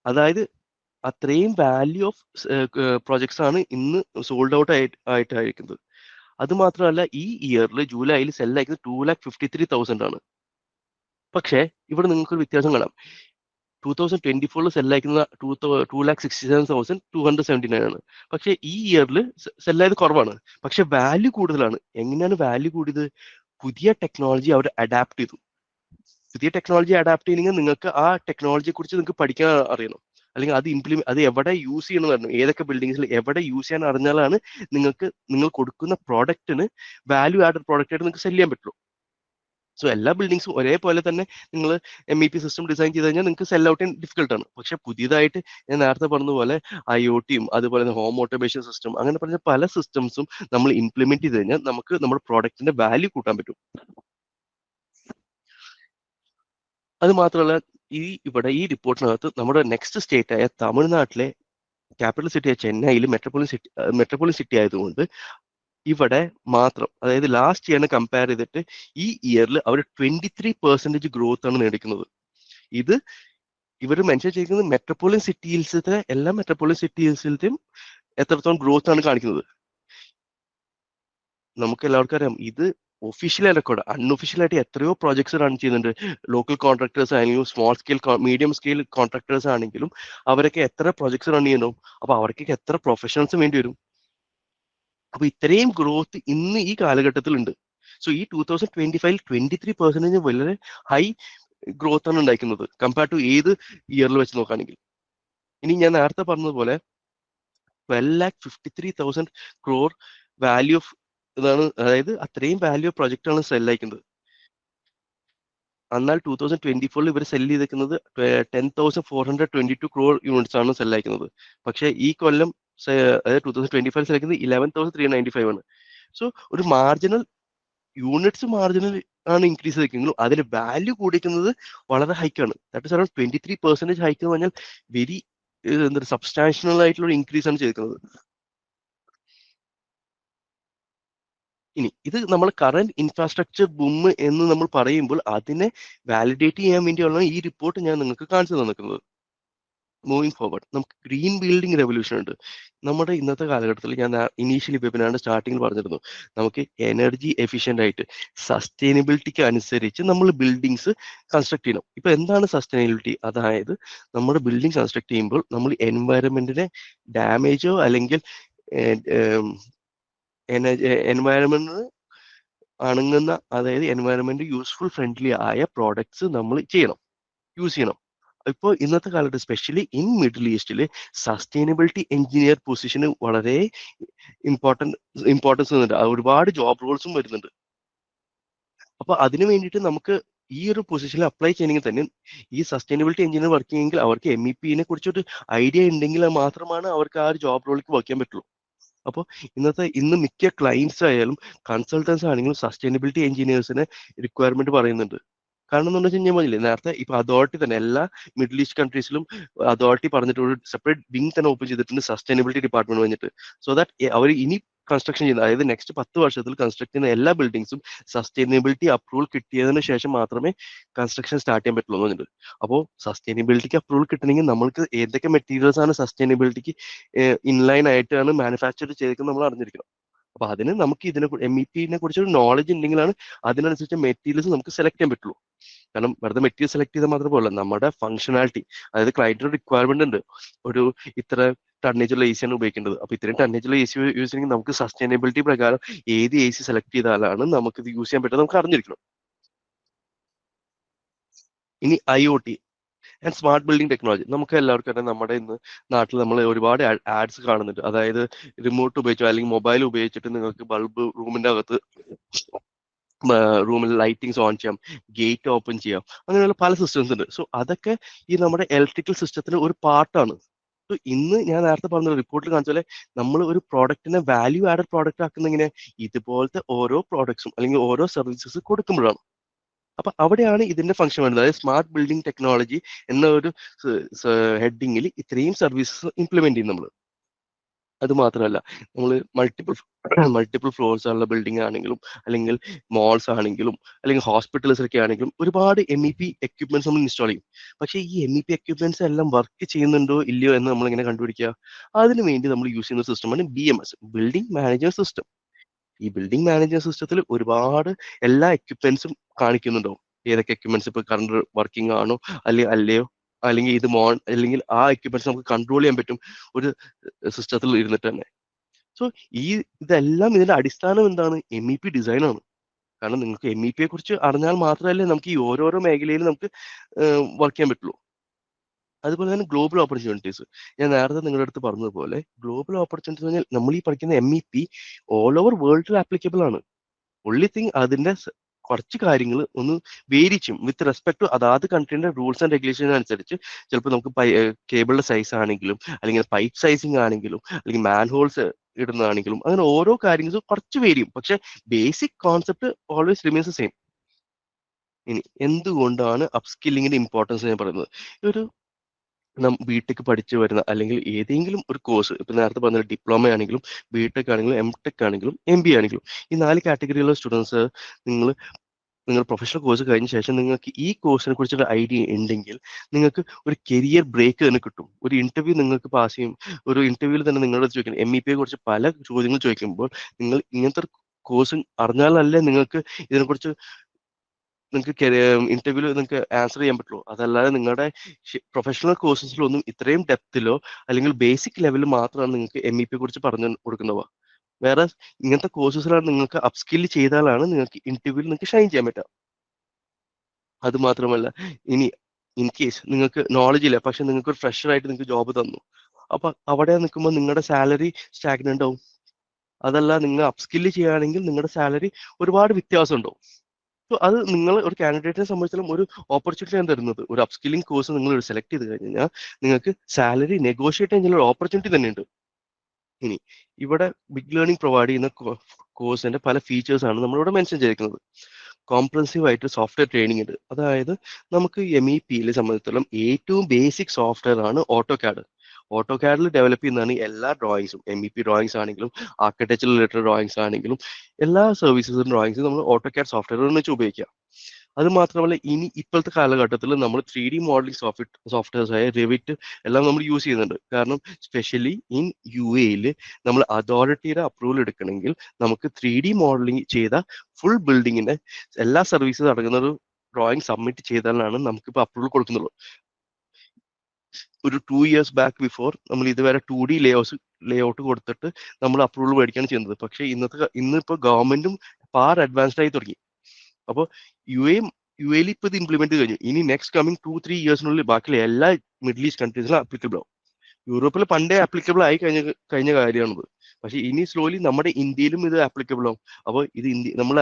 അതായത് അത്രയും വാല്യൂ ഓഫ് പ്രോജക്ട്സ് ആണ് ഇന്ന് സോൾഡ് ഔട്ട് ആയിട്ടായിരിക്കുന്നത്. അത് മാത്രമല്ല ഈ ഇയറിൽ ജൂലൈയിൽ സെൽ അയക്കുന്നത് 2,53,000 ആണ്. പക്ഷേ ഇവിടെ നിങ്ങൾക്ക് ഒരു വ്യത്യാസം കാണാം. 2024 സെൽ അയക്കുന്ന 2,67,279 ആണ്. പക്ഷേ ഈ ഇയറിൽ സെല്ലായത് കുറവാണ്, പക്ഷെ വാല്യൂ കൂടുതലാണ്. എങ്ങനെയാണ് വാല്യൂ കൂടിയത്? പുതിയ ടെക്നോളജി അവർ അഡാപ്റ്റ് ചെയ്തു. പുതിയ ടെക്നോളജി അഡാപ്റ്റ് ചെയ്യണമെങ്കിൽ നിങ്ങൾക്ക് ആ ടെക്നോളജിയെ കുറിച്ച് നിങ്ങൾക്ക് പഠിക്കാൻ അറിയണം, അല്ലെങ്കിൽ അത് എവിടെ യൂസ് ചെയ്യണമെന്ന് അറിയണം. ഏതൊക്കെ ബിൽഡിങ്സിൽ എവിടെ യൂസ് ചെയ്യാൻ അറിഞ്ഞാലാണ് നിങ്ങൾ കൊടുക്കുന്ന പ്രോഡക്റ്റിന് വാല്യൂ ആഡഡ് പ്രോഡക്റ്റ് ആയിട്ട് നിങ്ങൾക്ക് സെല് ചെയ്യാൻ പറ്റുള്ളൂ. സോ എല്ലാ ബിൽഡിങ്സും ഒരേപോലെ തന്നെ നിങ്ങൾ MEP സിസ്റ്റം ഡിസൈൻ ചെയ്ത് കഴിഞ്ഞാൽ നിങ്ങൾക്ക് സെൽ ഔട്ട് ചെയ്യാൻ ഡിഫിക്കൽട്ട് ആണ്. പക്ഷെ പുതിയതായിട്ട് ഞാൻ നേരത്തെ പറഞ്ഞതുപോലെ IoTയും അതുപോലെ ഹോം ഓട്ടോമേഷൻ സിസ്റ്റം അങ്ങനെ പറഞ്ഞ പല സിസ്റ്റംസും നമ്മൾ ഇംപ്ലിമെന്റ് ചെയ്ത് കഴിഞ്ഞാൽ നമുക്ക് നമ്മുടെ പ്രോഡക്റ്റിന്റെ വാല്യൂ കൂട്ടാൻ പറ്റും. അത് മാത്രമല്ല ഇവിടെ ഈ റിപ്പോർട്ടിനകത്ത് നമ്മുടെ നെക്സ്റ്റ് സ്റ്റേറ്റ് ആയ തമിഴ്നാട്ടിലെ ക്യാപിറ്റൽ സിറ്റിയായ ചെന്നൈയിൽ മെട്രോപോളിറ്റൻ സിറ്റി ആയതുകൊണ്ട് ഇവിടെ മാത്രം, അതായത് ലാസ്റ്റ് ഇയറിനെ കമ്പയർ ചെയ്തിട്ട് ഈ ഇയറിൽ അവർ 23% ഗ്രോത്ത് ആണ് നേടിക്കുന്നത്. ഇത് ഇവർ മെൻഷൻ ചെയ്തിരിക്കുന്നത് മെട്രോപോളിറ്റൻ സിറ്റീസിലത്തെ എല്ലാ മെട്രോപോളിറ്റൻ സിറ്റീസിലത്തെയും എത്രത്തോളം ഗ്രോത്ത് ആണ് കാണിക്കുന്നത്. നമുക്ക് എല്ലാവർക്കും അറിയാം ഇത് ഒഫീഷ്യൽ റെക്കോർഡ്, അൺഒഫീഷ്യൽ ആയിട്ട് എത്രയോ പ്രോജക്ട്സ് റൺ ചെയ്യുന്നുണ്ട്. ലോക്കൽ കോൺട്രാക്ടേഴ്സ് ആണെങ്കിലും small scale medium scale contractors ആണെങ്കിലും അവരൊക്കെ എത്ര പ്രോജക്ട്സ് റൺ ചെയ്യുന്നു. അപ്പൊ അവർക്കൊക്കെ എത്ര പ്രൊഫഷണൽസ് വേണ്ടി വരും. അപ്പൊ ഇത്രയും ഗ്രോത്ത് ഇന്ന് ഈ കാലഘട്ടത്തിൽ ഉണ്ട്. സോ ഈ 2025 23% വളരെ ഹൈ ഗ്രോത്ത് ആണ് ഉണ്ടായിരിക്കുന്നത് കമ്പയർ ടു ഏത് ഇയറിൽ വെച്ച് നോക്കുകയാണെങ്കിൽ. ഇനി ഞാൻ നേരത്തെ പറഞ്ഞതുപോലെ 12,53,000 crore വാല്യൂ ഓഫ് ഇതാണ്, അതായത് അത്രയും വാല്യൂ പ്രൊജക്റ്റ് ആണ് സെൽ അയക്കുന്നത്. എന്നാൽ 2024 ഇവർ സെല് ചെയ്തിരിക്കുന്നത് 10,422 crore യൂണിറ്റ്സ് ആണ് സെൽ അയക്കുന്നത്. പക്ഷെ ഈ കൊല്ലം അതായത് 2025 സെൽ അയക്കുന്നത് 11,395 ആണ്. സോ ഒരു മാർജിനൽ ആണ് ഇൻക്രീസ് ചെയ്തിരിക്കുന്നത്, അതിന് വാല്യൂ കൂടിക്കുന്നത് വളരെ ഹൈക്കാണ്. ദാറ്റ് ഇസ് അറൌണ്ട് 23% ഹൈക്ക് എന്ന് പറഞ്ഞാൽ വെരി സബ്സ്റ്റാൻഷ്യൽ ആയിട്ടുള്ള ഇൻക്രീസ് ആണ് ചെയ്തിരിക്കുന്നത്. ഇനി ഇത് നമ്മൾ കറന്റ് ഇൻഫ്രാസ്ട്രക്ചർ ബൂം എന്ന് നമ്മൾ പറയുമ്പോൾ അതിനെ വാലിഡേറ്റ് ചെയ്യാൻ വേണ്ടിയുള്ള ഈ റിപ്പോർട്ട് ഞാൻ നിങ്ങൾക്ക് കാണിച്ചു തന്നിരിക്കുന്നത്. മൂവിങ് ഫോർവേഡ് നമുക്ക് ഗ്രീൻ ബിൽഡിംഗ് റെവല്യൂഷൻ ഉണ്ട്. നമ്മുടെ ഇന്നത്തെ കാലഘട്ടത്തിൽ ഞാൻ ഇനീഷ്യലി വെബിനാറിന്റെ സ്റ്റാർട്ടിങ്ങിൽ പറഞ്ഞിരുന്നു, നമുക്ക് എനർജി എഫിഷ്യന്റ് ആയിട്ട് സസ്റ്റൈനബിലിറ്റിക്ക് അനുസരിച്ച് നമ്മൾ ബിൽഡിങ്സ് കൺസ്ട്രക്ട് ചെയ്യണം. ഇപ്പൊ എന്താണ് സസ്റ്റൈനബിലിറ്റി? അതായത് നമ്മുടെ ബിൽഡിംഗ് കൺസ്ട്രക്ട് ചെയ്യുമ്പോൾ നമ്മൾ എൻവയറമെന്റിനെ ഡാമേജോ അല്ലെങ്കിൽ എൻവയറമെന്റിന് അണങ്ങുന്ന, അതായത് എൻവയറമെന്റ് യൂസ്ഫുൾ ഫ്രണ്ട്ലി ആയ പ്രോഡക്ട്സ് നമ്മൾ യൂസ് ചെയ്യണം. ഇപ്പോൾ ഇന്നത്തെ കാലത്ത് സ്പെഷ്യലി ഇൻ മിഡിൽ ഈസ്റ്റില് സസ്റ്റൈനബിലിറ്റി എഞ്ചിനീയർ പൊസിഷന് വളരെ ഇമ്പോർട്ടൻസ് വരുന്നുണ്ട്. ഒരുപാട് ജോബ് റോൾസും വരുന്നുണ്ട്. അപ്പൊ അതിനു വേണ്ടിയിട്ട് നമുക്ക് ഈ ഒരു പൊസിഷനിൽ അപ്ലൈ ചെയ്യണമെങ്കിൽ തന്നെ ഈ സസ്റ്റൈനബിലിറ്റി എഞ്ചിനീയർ വർക്ക് ചെയ്യുമെങ്കിൽ അവർക്ക് MEPനെ കുറിച്ചൊരു ഐഡിയ ഉണ്ടെങ്കിൽ മാത്രമാണ് അവർക്ക് ആ ഒരു ജോബ് റോളിലേക്ക് വർക്ക് ചെയ്യാൻ പറ്റുള്ളൂ. അപ്പോൾ ഇന്ന് മിക്ക ക്ലയൻസ് ആയാലും കൺസൾട്ടൻസ് ആണെങ്കിലും സസ്റ്റൈനബിലിറ്റി എഞ്ചിനീയേഴ്സിനെ റിക്വയർമെന്റ് പറയുന്നുണ്ട്. കാരണം എന്ന് വെച്ച് കഴിഞ്ഞാൽ നേരത്തെ ഇപ്പൊ അതോറിറ്റി തന്നെ എല്ലാ മിഡിൽ ഈസ്റ്റ് കൺട്രീസിലും അതോറിറ്റി പറഞ്ഞിട്ട് ഒരു സെപ്പറേറ്റ് വിങ് തന്നെ ഓപ്പൺ ചെയ്തിട്ടുണ്ട് സസ്റ്റൈനബിലിറ്റി ഡിപ്പാർട്ട്മെന്റ് പറഞ്ഞിട്ട്. സോ ദാറ്റ് അവർ ഇനി കൺസ്ട്രക്ഷൻ ചെയ്യുന്നത്, അതായത് നെക്സ്റ്റ് 10 വർഷത്തിൽ കൺസ്ട്രക്ട് ചെയ്യുന്ന എല്ലാ ബിൽഡിങ്സും സസ്റ്റൈനബിലിറ്റി അപ്രൂവൽ കിട്ടിയതിന് ശേഷം മാത്രമേ കൺസ്ട്രക്ഷൻ സ്റ്റാർട്ട് ചെയ്യാൻ പറ്റുള്ളൂ എന്നുണ്ട്. അപ്പോൾ സസ്റ്റൈനബിലിറ്റിക്ക് അപ്രൂവൽ കിട്ടണമെങ്കിൽ നമ്മൾക്ക് ഏതൊക്കെ മെറ്റീരിയൽസ് ആണ് സസ്റ്റൈനബിലിറ്റിക്ക് ഇൻലൈൻ ആയിട്ടാണ് മാനുഫാക്ചർ ചെയ്തേക്കുന്നത് നമ്മൾ അറിഞ്ഞിരിക്കണം. അപ്പൊ അതിന് നമുക്ക് MEP-നെ കുറിച്ച് ഒരു നോളജ് ഉണ്ടെങ്കിലാണ് അതിനനുസരിച്ച് മെറ്റീരിയൽസ് നമുക്ക് സെലക്ട് ചെയ്യാൻ പറ്റുള്ളൂ. കാരണം വെറുതെ മെറ്റീരിയൽ സെലക്ട് ചെയ്താൽ മാത്രമല്ല, നമ്മുടെ ഫംഗ്ഷനാലിറ്റി, അതായത് ക്ലയന്റിന് റിക്വയർമെന്റ് ഉണ്ട്, ഒരു ഇത്ര ടണ്ണേജുള്ള AC ആണ് ഉപയോഗിക്കേണ്ടത്. അപ്പൊ ഇത്രയും ടണ്ണേജുള്ള AC യൂസ് ചെയ്യണമെങ്കിൽ നമുക്ക് സസ്റ്റൈനബിലിറ്റി പ്രകാരം ഏത് AC സെലക്ട് ചെയ്താലാണ് നമുക്ക് ഇത് യൂസ് ചെയ്യാൻ പറ്റുന്നത് നമുക്ക് അറിഞ്ഞിരിക്കണം. ഇനി IoT and smart building technology. നമുക്ക് എല്ലാവർക്കും അറിയാം, നമ്മുടെ ഇന്ന് നാട്ടിൽ നമ്മൾ ഒരുപാട് ആഡ്സ് കാണുന്നുണ്ട്. അതായത് റിമോട്ട് ഉപയോഗിച്ചോ അല്ലെങ്കിൽ മൊബൈൽ ഉപയോഗിച്ചിട്ട് നിങ്ങൾക്ക് ബൾബ് റൂമിന്റെ അകത്ത് റൂമിൽ ലൈറ്റിങ്സ് ഓൺ ചെയ്യാം, ഗേറ്റ് ഓപ്പൺ ചെയ്യാം, അങ്ങനെയുള്ള പല സിസ്റ്റംസ് ഉണ്ട്. സോ അതൊക്കെ ഈ നമ്മുടെ ഇലക്ട്രിക്കൽ സിസ്റ്റത്തിന് ഒരു പാർട്ടാണ്. സോ ഇന്ന് ഞാൻ നേരത്തെ പറഞ്ഞ റിപ്പോർട്ടിൽ കാണിച്ച പോലെ നമ്മൾ ഒരു പ്രോഡക്റ്റിനെ വാല്യൂ ആഡഡ് പ്രോഡക്റ്റ് ആക്കുന്ന ഇങ്ങനെ ഇതുപോലത്തെ ഓരോ പ്രോഡക്ട്സും അല്ലെങ്കിൽ ഓരോ സർവീസസ് കൊടുക്കുമ്പോഴാണ്. അപ്പൊ അവിടെയാണ് ഇതിന്റെ ഫംഗ്ഷൻ വരുന്നത്. അതായത് സ്മാർട്ട് ബിൽഡിംഗ് ടെക്നോളജി എന്ന ഒരു ഹെഡിങ്ങിൽ ഇത്രയും സർവീസസ് ഇംപ്ലിമെന്റ് ചെയ്യും നമ്മൾ. അത് മാത്രമല്ല, നമ്മൾ മൾട്ടിപ്പിൾ ഫ്ലോർസ് ഉള്ള ബിൽഡിംഗ് ആണെങ്കിലും അല്ലെങ്കിൽ മോൾസ് ആണെങ്കിലും അല്ലെങ്കിൽ ഹോസ്പിറ്റൽസിലൊക്കെ ആണെങ്കിലും ഒരുപാട് MEP എക്യുപ്മെന്റ്സ് നമ്മൾ ഇൻസ്റ്റാൾ ചെയ്യും. പക്ഷേ ഈ MEP എക്യുപ്മെന്റ്സ് എല്ലാം വർക്ക് ചെയ്യുന്നുണ്ടോ ഇല്ലയോ എന്ന് നമ്മൾ എങ്ങനെ കണ്ടുപിടിക്കുക? അതിനു വേണ്ടി നമ്മൾ യൂസ് ചെയ്യുന്ന സിസ്റ്റമാണ് BMS, ബിൽഡിംഗ് മാനേജ്മെന്റ് സിസ്റ്റം. ഈ ബിൽഡിംഗ് മാനേജ്മെന്റ് സിസ്റ്റത്തിൽ ഒരുപാട് എല്ലാ എക്യുപ്മെന്റ്സും കാണിക്കുന്നുണ്ടാവും. ഏതൊക്കെ എക്യുപ്മെന്റ്സ് ഇപ്പൊ കറണ്ട് വർക്കിംഗ് ആണോ അല്ലയോ, അല്ലെങ്കിൽ ഇത് അല്ലെങ്കിൽ ആ എക്യുപ്മെന്റ്സ് നമുക്ക് കൺട്രോൾ ചെയ്യാൻ പറ്റും ഒരു സിസ്റ്റത്തിൽ ഇരുന്നിട്ട് തന്നെ. സോ ഇതെല്ലാം ഇതിന്റെ അടിസ്ഥാനം എന്താണ്? MEP ഡിസൈൻ ആണ്. കാരണം നിങ്ങൾക്ക് MEP യെ കുറിച്ച് അറിഞ്ഞാൽ മാത്രമല്ലേ നമുക്ക് ഈ ഓരോരോ മേഖലയിൽ നമുക്ക് വർക്ക് ചെയ്യാൻ പറ്റുള്ളൂ. അതുപോലെ തന്നെ ഗ്ലോബൽ ഓപ്പർച്യൂണിറ്റീസ്. ഞാൻ നേരത്തെ നിങ്ങളുടെ അടുത്ത് പറഞ്ഞതുപോലെ ഗ്ലോബൽ ഓപ്പർച്യൂണിറ്റീസ് പറഞ്ഞാൽ നമ്മൾ ഈ പഠിക്കുന്ന MEP ഓൾ ഓവർ വേൾഡിൽ ആപ്ലിക്കബിൾ ആണ്. ഒൺലി തിങ് അതിന്റെ കുറച്ച് കാര്യങ്ങൾ ഒന്ന് വേരി ചെയ്യും വിത്ത് റെസ്പെക്ട് ടു അതാത് കൺട്രീന്റെ റൂൾസ് ആൻഡ് റെഗുലേഷൻ അനുസരിച്ച്. ചിലപ്പോൾ നമുക്ക് കേബിളിന്റെ സൈസ് ആണെങ്കിലും അല്ലെങ്കിൽ പൈപ്പ് സൈസിങ് ആണെങ്കിലും അല്ലെങ്കിൽ മാൻ ഹോൾസ് ഇടുന്നതാണെങ്കിലും അങ്ങനെ ഓരോ കാര്യങ്ങളും കുറച്ച് വേരിയും. പക്ഷെ basic concept always remains same. ഇനി എന്തുകൊണ്ടാണ് അപ്സ്കില്ലിങ്ങിന്റെ ഇമ്പോർട്ടൻസ് ഞാൻ പറയുന്നത്? ഒരു ബിടെക് പഠിച്ചു വരുന്ന അല്ലെങ്കിൽ ഏതെങ്കിലും ഒരു കോഴ്സ്, ഇപ്പൊ നേരത്തെ പറഞ്ഞ ഡിപ്ലോമ ആണെങ്കിലും ബിടെക് ആണെങ്കിലും MTech ആണെങ്കിലും MBA ആണെങ്കിലും, ഈ 4 കാറ്റഗറിയിലുള്ള സ്റ്റുഡൻസ് നിങ്ങൾ പ്രൊഫഷണൽ കോഴ്സ് കഴിഞ്ഞ ശേഷം നിങ്ങൾക്ക് ഈ കോഴ്സിനെ കുറിച്ചുള്ള ഐഡിയ ഉണ്ടെങ്കിൽ നിങ്ങൾക്ക് ഒരു കരിയർ ബ്രേക്ക് തന്നെ കിട്ടും. ഒരു ഇന്റർവ്യൂ നിങ്ങൾക്ക് പാസ് ചെയ്യും. ഒരു ഇന്റർവ്യൂവിൽ തന്നെ നിങ്ങളോട് ചോദിക്കണം MEP യെ കുറിച്ച് പല ചോദ്യങ്ങൾ ചോദിക്കുമ്പോൾ നിങ്ങൾ ഇങ്ങനത്തെ കോഴ്സ് അറിഞ്ഞാലല്ലേ നിങ്ങൾക്ക് ഇതിനെക്കുറിച്ച് നിങ്ങൾക്ക് ഇന്റർവ്യൂവിൽ നിങ്ങൾക്ക് ആൻസർ ചെയ്യാൻ പറ്റുള്ളൂ. അതല്ലാതെ നിങ്ങളുടെ പ്രൊഫഷണൽ കോഴ്സസിലൊന്നും ഇത്രയും ഡെപ്തിലോ അല്ലെങ്കിൽ ബേസിക് ലെവലിൽ മാത്രമാണ് നിങ്ങൾക്ക് MEP യെ കുറിച്ച് പറഞ്ഞു കൊടുക്കുന്നവ. വേറെ ഇങ്ങനത്തെ കോഴ്സസിലാണ് നിങ്ങൾക്ക് അപ്സ്കിൽ ചെയ്താലാണ് നിങ്ങൾക്ക് ഇന്റർവ്യൂവിൽ നിങ്ങൾക്ക് ഷൈൻ ചെയ്യാൻ പറ്റുക. അത് മാത്രമല്ല, ഇനി ഇൻ കേസ് നിങ്ങൾക്ക് നോളജ് ഇല്ല, പക്ഷെ നിങ്ങൾക്ക് ഒരു ഫ്രഷർ ആയിട്ട് നിങ്ങൾക്ക് ജോബ് തന്നു, അപ്പൊ അവിടെ നിൽക്കുമ്പോൾ നിങ്ങളുടെ സാലറി സ്റ്റാഗ്നന്റ് ആവും. അതല്ല, നിങ്ങൾ അപ്സ്കില്ല് ചെയ്യുകയാണെങ്കിൽ നിങ്ങളുടെ സാലറി ഒരുപാട് വ്യത്യാസം ഉണ്ടാവും. സോ അത് നിങ്ങൾ ഒരു കാൻഡിഡേറ്റിനെ സംബന്ധിച്ചിടത്തോളം ഒരു ഓപ്പർച്യൂണിറ്റി ആണ് തരുന്നത്. ഒരു അപ്സ്കില്ലിംഗ് കോഴ്സ് നിങ്ങൾ സെലക്ട് ചെയ്ത് കഴിഞ്ഞാൽ നിങ്ങൾക്ക് സാലറി നെഗോഷിയേറ്റ് ചെയ്യാൻ ഒരു ഓപ്പർച്യൂണിറ്റി തന്നെയുണ്ട്. ഇനി ഇവിടെ ബിഗ് ലേണിംഗ് പ്രൊവൈഡ് ചെയ്യുന്ന കോഴ്സിന്റെ പല ഫീച്ചേഴ്സ് ആണ് നമ്മളിവിടെ മെൻഷൻ ചെയ്തിരിക്കുന്നത്. കോംപ്രഹെൻസീവ് ആയിട്ട് സോഫ്റ്റ്വെയർ ട്രെയിനിങ് ഉണ്ട്. അതായത് നമുക്ക് MEP-യെ സംബന്ധിച്ചിടത്തോളം ഏറ്റവും ബേസിക് സോഫ്റ്റ്വെയർ ആണ് ഓട്ടോകാഡ്. ഓട്ടോകാഡിൽ ഡെവലപ്പ് ചെയ്യുന്നതാണ് എല്ലാ ഡ്രോയിങ്സും. MEP ഡ്രോയിങ്സ് ആണെങ്കിലും ആർക്കിടെക്ചർ റിലേറ്റഡ് ഡ്രോയിങ്സ് ആണെങ്കിലും എല്ലാ സർവീസസും ഡ്രോയിങ്സും നമ്മൾ ഓട്ടോകാഡ് സോഫ്റ്റ്വെയർ വെച്ച് ഉപയോഗിക്കുക. അത് മാത്രമല്ല, ഇനി ഇപ്പോഴത്തെ കാലഘട്ടത്തിൽ നമ്മൾ 3D മോഡലിംഗ് സോഫ്റ്റ്വെയർസ് ആയ റിവിറ്റ് എല്ലാം നമ്മൾ യൂസ് ചെയ്യുന്നുണ്ട്. കാരണം സ്പെഷ്യലി ഇൻ UAE നമ്മൾ അതോറിറ്റിയുടെ അപ്രൂവൽ എടുക്കണമെങ്കിൽ നമുക്ക് 3D മോഡലിംഗ് ചെയ്ത ഫുൾ ബിൽഡിങ്ങിന്റെ എല്ലാ സർവീസസ് അടങ്ങുന്ന ഒരു ഡ്രോയിങ് സബ്മിറ്റ് ചെയ്താലാണ് നമുക്കിപ്പോൾ അപ്രൂവൽ കൊടുക്കുന്നുള്ളൂ. ഒരു 2 years ബാക്ക് ബിഫോർ നമ്മൾ ഇതുവരെ 2D ലേഔട്ട് കൊടുത്തിട്ട് നമ്മൾ അപ്രൂവൽ മേടിക്കുകയാണ് ചെയ്യുന്നത്. പക്ഷേ ഇന്നിപ്പോൾ ഗവൺമെന്റും ഫാർ അഡ്വാൻസ്ഡ് ആയി തുടങ്ങി. അപ്പോൾ UAE ഇപ്പൊ ഇത് ഇംപ്ലിമെന്റ് കഴിഞ്ഞു. ഇനി നെക്സ്റ്റ് കമ്മിങ് 2-3 yearsനുള്ളിൽ ബാക്കിയുള്ള എല്ലാ മിഡിൽ ഈസ്റ്റ് കൺട്രീസിലും ആപ്ലിക്കബിൾ ആവും. യൂറോപ്പിൽ പണ്ടേ ആപ്ലിക്കബിൾ ആയി കഴിഞ്ഞ കാര്യമാണിത്. പക്ഷെ ഇനി സ്ലോലി നമ്മുടെ ഇന്ത്യയിലും ഇത് ആപ്ലിക്കബിൾ ആവും. അപ്പോൾ ഇത് നമ്മൾ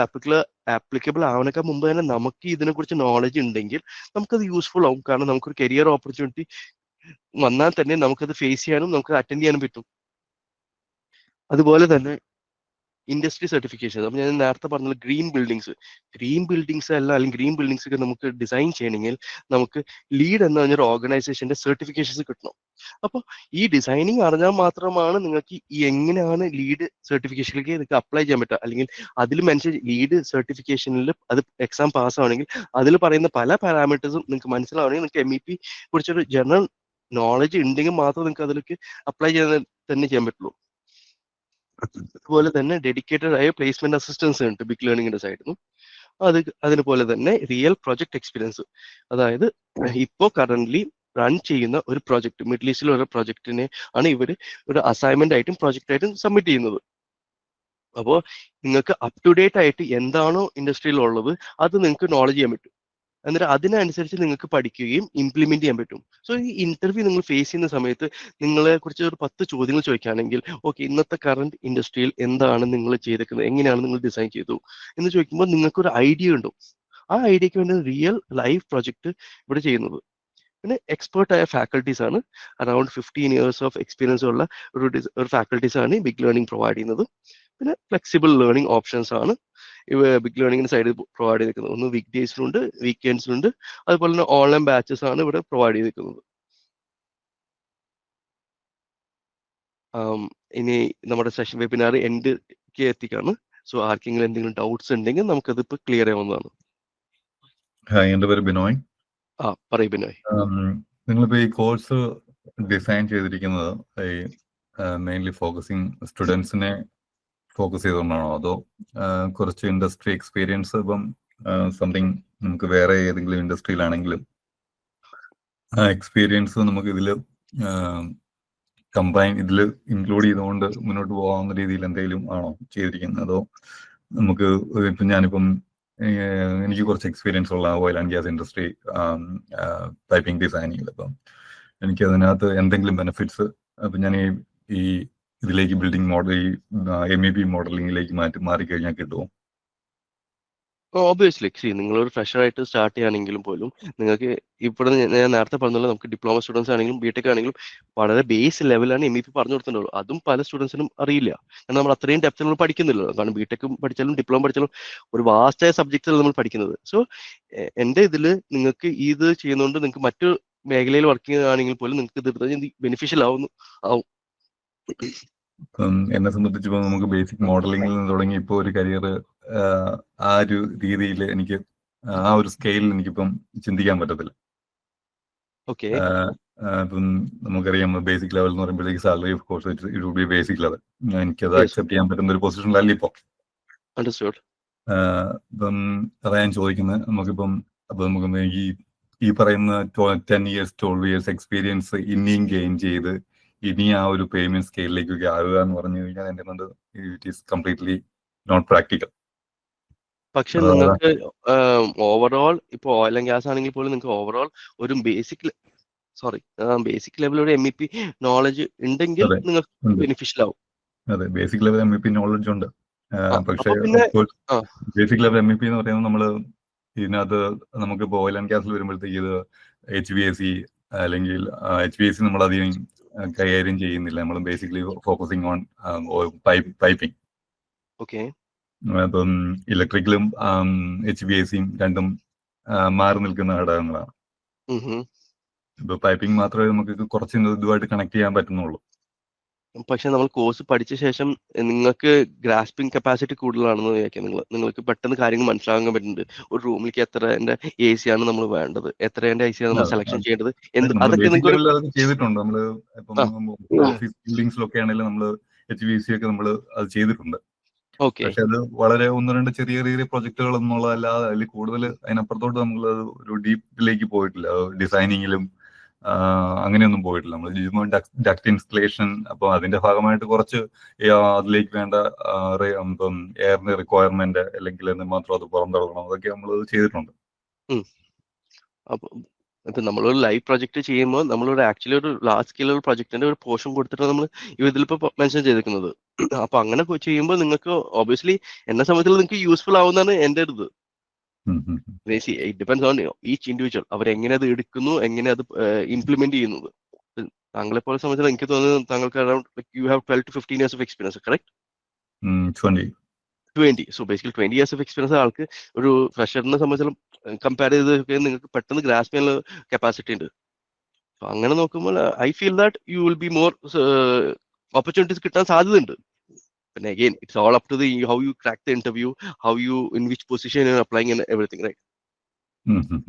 ആപ്ലിക്കബിൾ ആവണേക്കാൾ മുമ്പ് തന്നെ നമുക്ക് ഇതിനെക്കുറിച്ച് നോളജ് ഉണ്ടെങ്കിൽ നമുക്കത് യൂസ്ഫുൾ ആവും. കാരണം നമുക്കൊരു കരിയർ ഓപ്പർച്യൂണിറ്റി വന്നാൽ തന്നെ നമുക്കത് ഫേസ് ചെയ്യാനും നമുക്ക് അറ്റൻഡ് ചെയ്യാനും പറ്റും. അതുപോലെ തന്നെ ഇൻഡസ്ട്രി സർട്ടിഫിക്കേഷൻ. അപ്പം ഞാൻ നേരത്തെ പറഞ്ഞ ഗ്രീൻ ബിൽഡിങ്സ് അല്ല, അല്ലെങ്കിൽ ഗ്രീൻ ബിൽഡിങ്സ് ഒക്കെ നമുക്ക് ഡിസൈൻ ചെയ്യണമെങ്കിൽ നമുക്ക് ലീഡ് എന്ന് പറഞ്ഞൊരു ഓർഗനൈസേഷന്റെ സർട്ടിഫിക്കേഷൻസ് കിട്ടണം. അപ്പോൾ ഈ ഡിസൈനിങ് അറിഞ്ഞാൽ മാത്രമാണ് നിങ്ങൾക്ക് ഈ എങ്ങനെയാണ് ലീഡ് സർട്ടിഫിക്കേഷനിലേക്ക് നിങ്ങൾക്ക് അപ്ലൈ ചെയ്യാൻ പറ്റുക. അല്ലെങ്കിൽ അതിൽ മെൻഷൻ ലീഡ് സർട്ടിഫിക്കേഷനിൽ അത് എക്സാം പാസ്സാവണമെങ്കിൽ അതിൽ പറയുന്ന പല പാരാമീറ്റേഴ്സും നിങ്ങൾക്ക് മനസ്സിലാവണമെങ്കിൽ നിങ്ങൾക്ക് MEP കുറിച്ചൊരു ജനറൽ നോളജ് ഉണ്ടെങ്കിൽ മാത്രമേ നിങ്ങൾക്ക് അതിലേക്ക് അപ്ലൈ ചെയ്യാൻ തന്നെ ചെയ്യാൻ പറ്റുള്ളൂ. അതുപോലെ തന്നെ ഡെഡിക്കേറ്റഡ് ആയ പ്ലേസ്മെന്റ് അസിസ്റ്റൻസ് ഉണ്ട് ബിഗ് ലേണിംഗിന്റെ സൈഡിൽ നിന്നും. അതിനുപോലെ തന്നെ റിയൽ പ്രൊജക്ട് എക്സ്പീരിയൻസ്, അതായത് ഇപ്പോൾ കറന്റ്ലി റൺ ചെയ്യുന്ന ഒരു പ്രോജക്റ്റ്, മിഡിൽ ഈസ്റ്റിലെ ഒരു പ്രോജക്റ്റിനെ ആണ് ഇവർ ഒരു അസൈൻമെന്റ് ആയിട്ടും പ്രോജക്റ്റ് ആയിട്ടും സബ്മിറ്റ് ചെയ്യുന്നത്. അപ്പോൾ നിങ്ങൾക്ക് അപ് ടു ഡേറ്റ് ആയിട്ട് എന്താണോ ഇൻഡസ്ട്രിയിൽ ഉള്ളത് അത് നിങ്ങൾക്ക് നോളജ് ചെയ്യാൻ പറ്റും. എന്നിട്ട് അതിനനുസരിച്ച് നിങ്ങൾക്ക് പഠിക്കുകയും ഇംപ്ലിമെന്റ് ചെയ്യാൻ പറ്റും. സോ ഈ ഇന്റർവ്യൂ നിങ്ങൾ ഫേസ് ചെയ്യുന്ന സമയത്ത് നിങ്ങളെ കുറിച്ച് ഒരു 10 ചോദ്യങ്ങൾ ചോദിക്കുകയാണെങ്കിൽ, ഓക്കെ, ഇന്നത്തെ കറന്റ് ഇൻഡസ്ട്രിയിൽ എന്താണ് നിങ്ങൾ ചെയ്തേക്കുന്നത്, എങ്ങനെയാണ് നിങ്ങൾ ഡിസൈൻ ചെയ്തു എന്ന് ചോദിക്കുമ്പോൾ നിങ്ങൾക്കൊരു ഐഡിയ ഉണ്ടാവും. ആ ഐഡിയക്ക് വേണ്ടി റിയൽ ലൈവ് പ്രൊജക്ട് ഇവിടെ ചെയ്യുന്നത്. പിന്നെ എക്സ്പേർട്ട് ആയ ഫാക്കൽറ്റീസ് ആണ്, അറൌണ്ട് 15 years ഓഫ് എക്സ്പീരിയൻസ് ഉള്ള ഒരു ഫാക്കൽറ്റീസ് ആണ് ബിഗ് ലേണിംഗ് പ്രൊവൈഡ് ചെയ്യുന്നത്. പിന്നെ ഫ്ലെക്സിബിൾ ലേണിംഗ് ഓപ്ഷൻസ് ആണ് ഇവ ബിഗ് ലേണിംഗിന്റെ സൈഡിൽ പ്രൊവൈഡ് ചെയ്തിരിക്കുന്നത്. ഒന്ന് വീക്ക് ഡേയ്സിലുണ്ട്, വീക്കെൻഡ്സിലുണ്ട്. അതുപോലെ തന്നെ ഓൺലൈൻ ബാച്ചസ് ആണ് ഇവിടെ പ്രൊവൈഡ് ചെയ്തിരിക്കുന്നത്. ഇനി നമ്മുടെ സെഷൻ വെബിനാർ എൻഡിലേക്ക് എത്തിക്കാണ്. സോ ആർക്കെങ്കിലും എന്തെങ്കിലും ഡൗട്ട്സ് ഉണ്ടെങ്കിൽ നമുക്കത് ഇപ്പോൾ ക്ലിയർ ചെയ്യാവുന്നതാണ്. ഹായ്, എൻ്റെ പേര് ബിനോയ്. പറയൂ ബിനോയ്. നിങ്ങളിപ്പോൾ ഈ കോഴ്സ് ഡിസൈൻ ചെയ്തിരിക്കുന്നത് ഈ മെയിൻലി ഫോക്കസിങ് സ്റ്റുഡൻസിനെ ഫോക്കസ് ചെയ്തുകൊണ്ടാണോ, അതോ കുറച്ച് ഇൻഡസ്ട്രി എക്സ്പീരിയൻസ്, ഇപ്പം സംതിങ് നമുക്ക് വേറെ ഏതെങ്കിലും ഇൻഡസ്ട്രിയിലാണെങ്കിലും ആ എക്സ്പീരിയൻസ് നമുക്ക് ഇതിൽ ഇതിൽ ഇൻക്ലൂഡ് ചെയ്തുകൊണ്ട് മുന്നോട്ട് പോകാവുന്ന രീതിയിൽ എന്തെങ്കിലും ആണോ ചെയ്തിരിക്കുന്നത്? അതോ നമുക്ക് ഇപ്പം എനിക്ക് കുറച്ച് എക്സ്പീരിയൻസ് ഉള്ള oil and gas industry piping ഡിസൈനിങ്ങിൽ, അപ്പം എനിക്ക് അതിനകത്ത് എന്തെങ്കിലും ബെനിഫിറ്റ്സ് അപ്പം ഞാൻ ഈ ഇതിലേക്ക് ബിൽഡിംഗ് മോഡൽ, ഈ MEP മോഡലിംഗിലേക്ക് മാറിക്കഴിഞ്ഞാൽ കിട്ടുമോ? ഓബിയസ്ലി നിങ്ങളൊരു ഫ്രഷർ ആയിട്ട് സ്റ്റാർട്ട് ചെയ്യുകയാണെങ്കിലും പോലും നിങ്ങൾക്ക് ഇവിടെ ഞാൻ നേരത്തെ പറഞ്ഞല്ലോ, നമുക്ക് ഡിപ്ലോമ സ്റ്റുഡൻസ് ആണെങ്കിലും ബിടെക് ആണെങ്കിലും വളരെ ബേസ് ലെവലാണ് MEP പറഞ്ഞു കൊടുത്തിട്ടുള്ളൂ. അതും പല സ്റ്റുഡൻസിനും അറിയില്ല, കാരണം നമ്മൾ അത്രയും ഡെപ്ത് നമ്മൾ പഠിക്കുന്നില്ലല്ലോ. കാരണം ബിടെക് പഠിച്ചാലും ഡിപ്ലോമ പഠിച്ചാലും ഒരു വാസ്റ്റായ സബ്ജക്റ്റിൽ നമ്മൾ പഠിക്കുന്നത്. സോ എൻ്റെ ഇതിൽ നിങ്ങൾക്ക് ഇത് ചെയ്യുന്നതുകൊണ്ട് നിങ്ങൾക്ക് മറ്റു മേഖലയിൽ വർക്ക് ചെയ്യുകയാണെങ്കിൽ പോലും നിങ്ങൾക്ക് ഇത് ബെനിഫിഷ്യൽ ആവും. എന്നെ സംബന്ധിച്ചിപ്പോൾ നമുക്ക് ബേസിക് മോഡലിംഗിൽ നിന്ന് തുടങ്ങി ഇപ്പോൾ ഒരു കരിയർ ആ ഒരു രീതിയിൽ എനിക്ക് ആ ഒരു സ്കെയിലിൽ എനിക്കിപ്പം ചിന്തിക്കാൻ പറ്റത്തില്ല. ഓക്കെ, ഇപ്പം നമുക്കറിയാം ബേസിക് ലെവൽ എന്ന് പറയുമ്പോഴത്തേക്ക് salary of course it would be basic level. എനിക്കത് അക്സെപ്റ്റ് ചെയ്യാൻ പറ്റുന്ന ഒരു പൊസിഷനിലല്ല ഇപ്പോൾ. ഇപ്പം അതാ ഞാൻ ചോദിക്കുന്നത്, നമുക്കിപ്പം നമുക്ക് ഈ പറയുന്ന 10 years 12 years എക്സ്പീരിയൻസ് ഇനിയും ഗെയിൻ ചെയ്ത് ഇനി ആ ഒരു പേയ്മെന്റ് സ്കെയിലിലേക്കൊക്കെ ആവുക എന്ന് പറഞ്ഞു കഴിഞ്ഞാൽ എൻ്റെ കൊണ്ട് it is completely not practical. പക്ഷെ നിങ്ങൾക്ക് ഓവറോൾ ഇപ്പോൾ ഓയിൽ ആൻഡ് ഗ്യാസ് ആണെങ്കിൽ പോലും നിങ്ങൾക്ക് ഓവറോൾ ഒരു ബേസിക് ലെവൽ ഒരു MEP നോളജ് ഉണ്ടെങ്കിൽ നിങ്ങൾക്ക് ബെനിഫിഷ്യൽ ആവും. അതെ, ബേസിക് ലെവൽ MEP നോളജ് ഉണ്ട്. പക്ഷേ ബേസിക് ലെവൽ MEP എന്ന് പറയുന്നത് നമ്മൾ ഇതിനകത്ത് നമുക്കിപ്പോൾ ഓയിൽ ആൻഡ് ഗ്യാസിൽ വരുമ്പോഴത്തേക്ക് ഇത് HVAC അല്ലെങ്കിൽ HVAC നമ്മൾ അധികം കൈകാര്യം ചെയ്യുന്നില്ല. നമ്മൾ basically focusing on piping. Okay, അപ്പം ഇലക്ട്രിക്കലും HVACയും രണ്ടും മാറി നിൽക്കുന്ന ഘടകങ്ങളാണ്. ഇപ്പൊ പൈപ്പിംഗ് മാത്രമേ നമുക്ക് കുറച്ച് ഇതുമായിട്ട് കണക്ട് ചെയ്യാൻ പറ്റുന്നുള്ളൂ. പക്ഷെ നമ്മൾ കോഴ്സ് പഠിച്ച ശേഷം നിങ്ങൾക്ക് ഗ്രാസ്പിംഗ് കപ്പാസിറ്റി കൂടുതലാണെന്ന് വിചാരിക്കാം. നിങ്ങൾക്ക് പെട്ടെന്ന് കാര്യങ്ങൾ മനസ്സിലാക്കാൻ പറ്റുന്നുണ്ട്. ഒരു റൂമിലേക്ക് എത്രേന്റെ AC ആണ് നമ്മൾ വേണ്ടത്, എത്രേന്റെ AC ആണ് നമ്മൾ സെലക്ഷൻ ചെയ്യേണ്ടത്, അതൊക്കെ ചെയ്തിട്ടുണ്ട്. നമ്മള് ഇപ്പം ഓഫീസ് ബിൽഡിംഗ്സിലൊക്കെ ആണെങ്കിലും നമ്മള് HVAC ഒക്കെ നമ്മൾ അത് ചെയ്തിട്ടുണ്ട്. പക്ഷെ അത് വളരെ 1-2 ചെറിയ പ്രൊജക്ടുകൾ എന്നുള്ളതല്ലാതെ അതിൽ കൂടുതൽ അതിനപ്പുറത്തോട്ട് നമ്മൾ ഒരു ഡീപ്പിലേക്ക് പോയിട്ടില്ല. ഡിസൈനിങ്ങിലും അങ്ങനെയൊന്നും പോയിട്ടില്ല. നമ്മൾ ഡക്ട് ഇൻസ്റ്റലേഷൻ, അപ്പോൾ അതിന്റെ ഭാഗമായിട്ട് കുറച്ച് അതിലേക്ക് വേണ്ട ഇപ്പം എയറിന്റെ റിക്വയർമെന്റ് അല്ലെങ്കിൽ മാത്രം അത് പുറന്തള്ളണം, അതൊക്കെ നമ്മൾ ചെയ്തിട്ടുണ്ട്. ഇപ്പൊ നമ്മളൊരു ലൈവ് പ്രൊജക്ട് ചെയ്യുമ്പോൾ നമ്മളൊരു ആക്ച്വലി ഒരു ലാർജ് സ്കെയിൽ ഒരു പ്രൊജക്ടിന്റെ ഒരു പോർഷൻ കൊടുത്തിട്ട് നമ്മൾ ഇതിലിപ്പോ മെൻഷൻ ചെയ്തിരിക്കുന്നത്. അപ്പൊ അങ്ങനെ ചെയ്യുമ്പോൾ നിങ്ങൾക്ക് ഒബിയസ്ലി എന്നെ സംബന്ധിച്ചിടത്തോളം നിങ്ങൾക്ക് യൂസ്ഫുൾ ആവുന്നതാണ് എൻ്റെ ഒരു ഇത്. It depends on each individual, അവരെങ്ങനെ അത് എടുക്കുന്നു, എങ്ങനെ അത് ഇംപ്ലിമെന്റ് ചെയ്യുന്നത്. താങ്കളെ പോലെ സംബന്ധിച്ചാൽ എനിക്ക് തോന്നുന്നത് താങ്കൾക്ക് around you have 12 to 15 years of experience, correct? 20. So basically 20 years of experience ആൾക്ക് ഒരു ഫ്രഷറിനെ സംബന്ധിച്ചിടത്തോളം കമ്പയർ ചെയ്ത് നിങ്ങൾക്ക് പെട്ടെന്ന് ഗ്രാസ്പ് ചെയ്യാനുള്ള കപ്പാസിറ്റി ഉണ്ട്. സോ അങ്ങനെ നോക്കുമ്പോൾ I feel that you will be more opportunities കിട്ടാൻ സാധ്യതയുണ്ട്. പിന്നെ again it's all up to the how you crack the interview, how you in which position you applying in everything, right?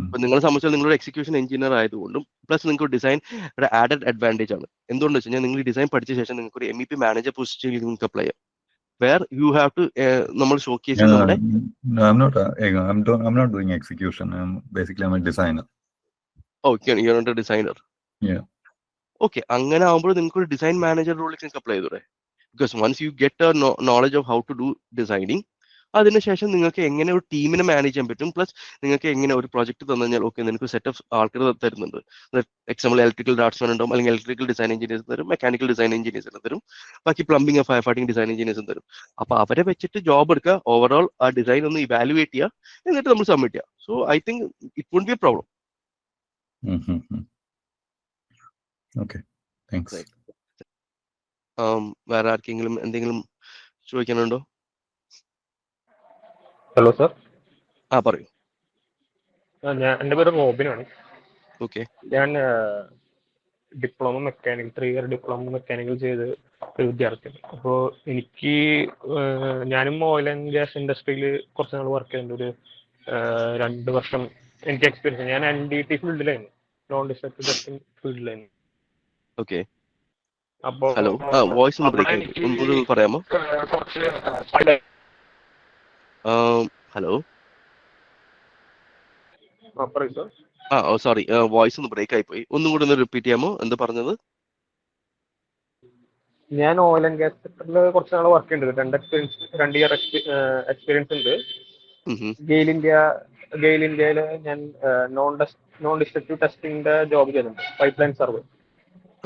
അപ്പൊ നിങ്ങളെ സംബന്ധിച്ചാൽ നിങ്ങളൊരു എക്സിക്യൂഷൻ എഞ്ചിനീയർ ആയതുകൊണ്ടും plus നിങ്ങൾക്ക് design ഒരു ആഡഡ് അഡ്വാൻറ്റേജ് ആണ്. എന്തുകൊണ്ടെന്ന് വെച്ച് കഴിഞ്ഞാൽ നിങ്ങൾ ഡിസൈൻ പഠിച്ച ശേഷം നിങ്ങൾക്ക് ഒരു MEP മാനേജർ പൊസിഷനിൽ നിങ്ങൾക്ക് അപ്ലൈ ചെയ്യാം. വേർ യു ഹാവ് ടു നമ്മൾ ഷോക്കേസ് നമ്മുടെ I'm not doing execution. I'm a designer. Okay, you are A designer. Okay, അങ്ങനെ ആകുമ്പോൾ നിങ്ങൾക്ക് ഒരു ഡിസൈൻ മാനേജർ റോളിലേക്ക് നിങ്ങൾക്ക് അപ്ലൈ ചെയ്തൂടെ? Because once you get a knowledge of how to do designing, അതിനുശേഷം നിങ്ങൾക്ക് എങ്ങനെ ഒരു ടീമിനെ മാനേജ് ചെയ്യാൻ പറ്റും, പ്ലസ് നിങ്ങൾക്ക് എങ്ങനെ ഒരു പ്രോജക്റ്റ് തന്നു കഴിഞ്ഞാൽ ഓക്കെ നിങ്ങൾക്ക് സെറ്റ് ഓഫ് ആൾക്കാർ തരുന്നുണ്ട്. എക്സാമ്പിൾ ഇലക്ട്രിക്കൽ ഡ്രാഫ്റ്റ്സ്മാൻ ഉണ്ടാവും, അല്ലെങ്കിൽ ഇലക്ട്രിക്കൽ ഡിസൈൻ എഞ്ചിനീയേഴ്സ് തരും, മെക്കാനിക്കൽ ഡിസൈൻ എഞ്ചിനീയേഴ്സിന് തരും, ബാക്കി പ്ലംബിംഗ് ഫയർ ഫൈറ്റിംഗ് ഡിസൈൻ എഞ്ചിനീയേഴ്സും തരും. അപ്പൊ അവരെ വെച്ചിട്ട് ജോബ് എടുക്കുക, ഓവറോൾ ആ ഡിസൈൻ ഒന്ന് ഇവാലുവേറ്റ് ചെയ്യുക, എന്നിട്ട് നമ്മൾ സബ്മിറ്റ് ചെയ്യുക. So I think it would be a problem. Okay, thanks. വേറെ ആർക്കെങ്കിലും എന്തെങ്കിലും ചോദിക്കാനുണ്ടോ? Hello sir. പറയൂ. എൻ്റെ പേര് റോബിനാണ്. ഓക്കെ. ഞാൻ diploma mechanical 3 year diploma mechanical ചെയ്ത് ഒരു വിദ്യാർത്ഥിയാണ്. അപ്പോൾ എനിക്ക് ഞാനും ഓയിൽ ആൻഡ് ഗ്യാസ് ഇൻഡസ്ട്രിയിൽ കുറച്ച് നാൾ വർക്ക് ചെയ്തിട്ടുണ്ട്. ഒരു 2 വർഷം എനിക്ക് എക്സ്പീരിയൻസ്. ഞാൻ NDT ഫീൽഡിലായിരുന്നു, നോൺ ഡിസ്ട്രക്റ്റീവ് ടെസ്റ്റിംഗ് ഫീൽഡിലായിരുന്നു. ഓക്കെ. അപ്പോൾ ഹലോ, വോയിസ് ഒന്ന് ബ്രേക്ക് ആയി, ഒന്നുകൂടി പറയാമോ? ഹലോ. പറയൂ സർ. സോറി, വോയിസ് ഒന്ന് ബ്രേക്ക് ആയി പോയി, ഒന്നും കൂടി ഒന്ന് റിപ്പീറ്റ് ചെയ്യാമോ എന്താ പറഞ്ഞത്? ഞാൻ ഓയിൽ ആൻഡ് ഗ്യാസ് സെക്ടറിൽ കുറച്ച് നാൾ വർക്ക് ചെയ്യുന്നുണ്ട്. 2 year എക്സ്പീരിയൻസ് ഉണ്ട്. ഗെയിൽ ഇന്ത്യയിൽ ഞാൻ നോൺ ഡിസ്ട്രക്റ്റീവ് ടെസ്റ്റിംഗിന്റെ ജോബ് ചെയ്തിട്ടുണ്ട്, പൈപ്പ് ലൈൻ സർവേ.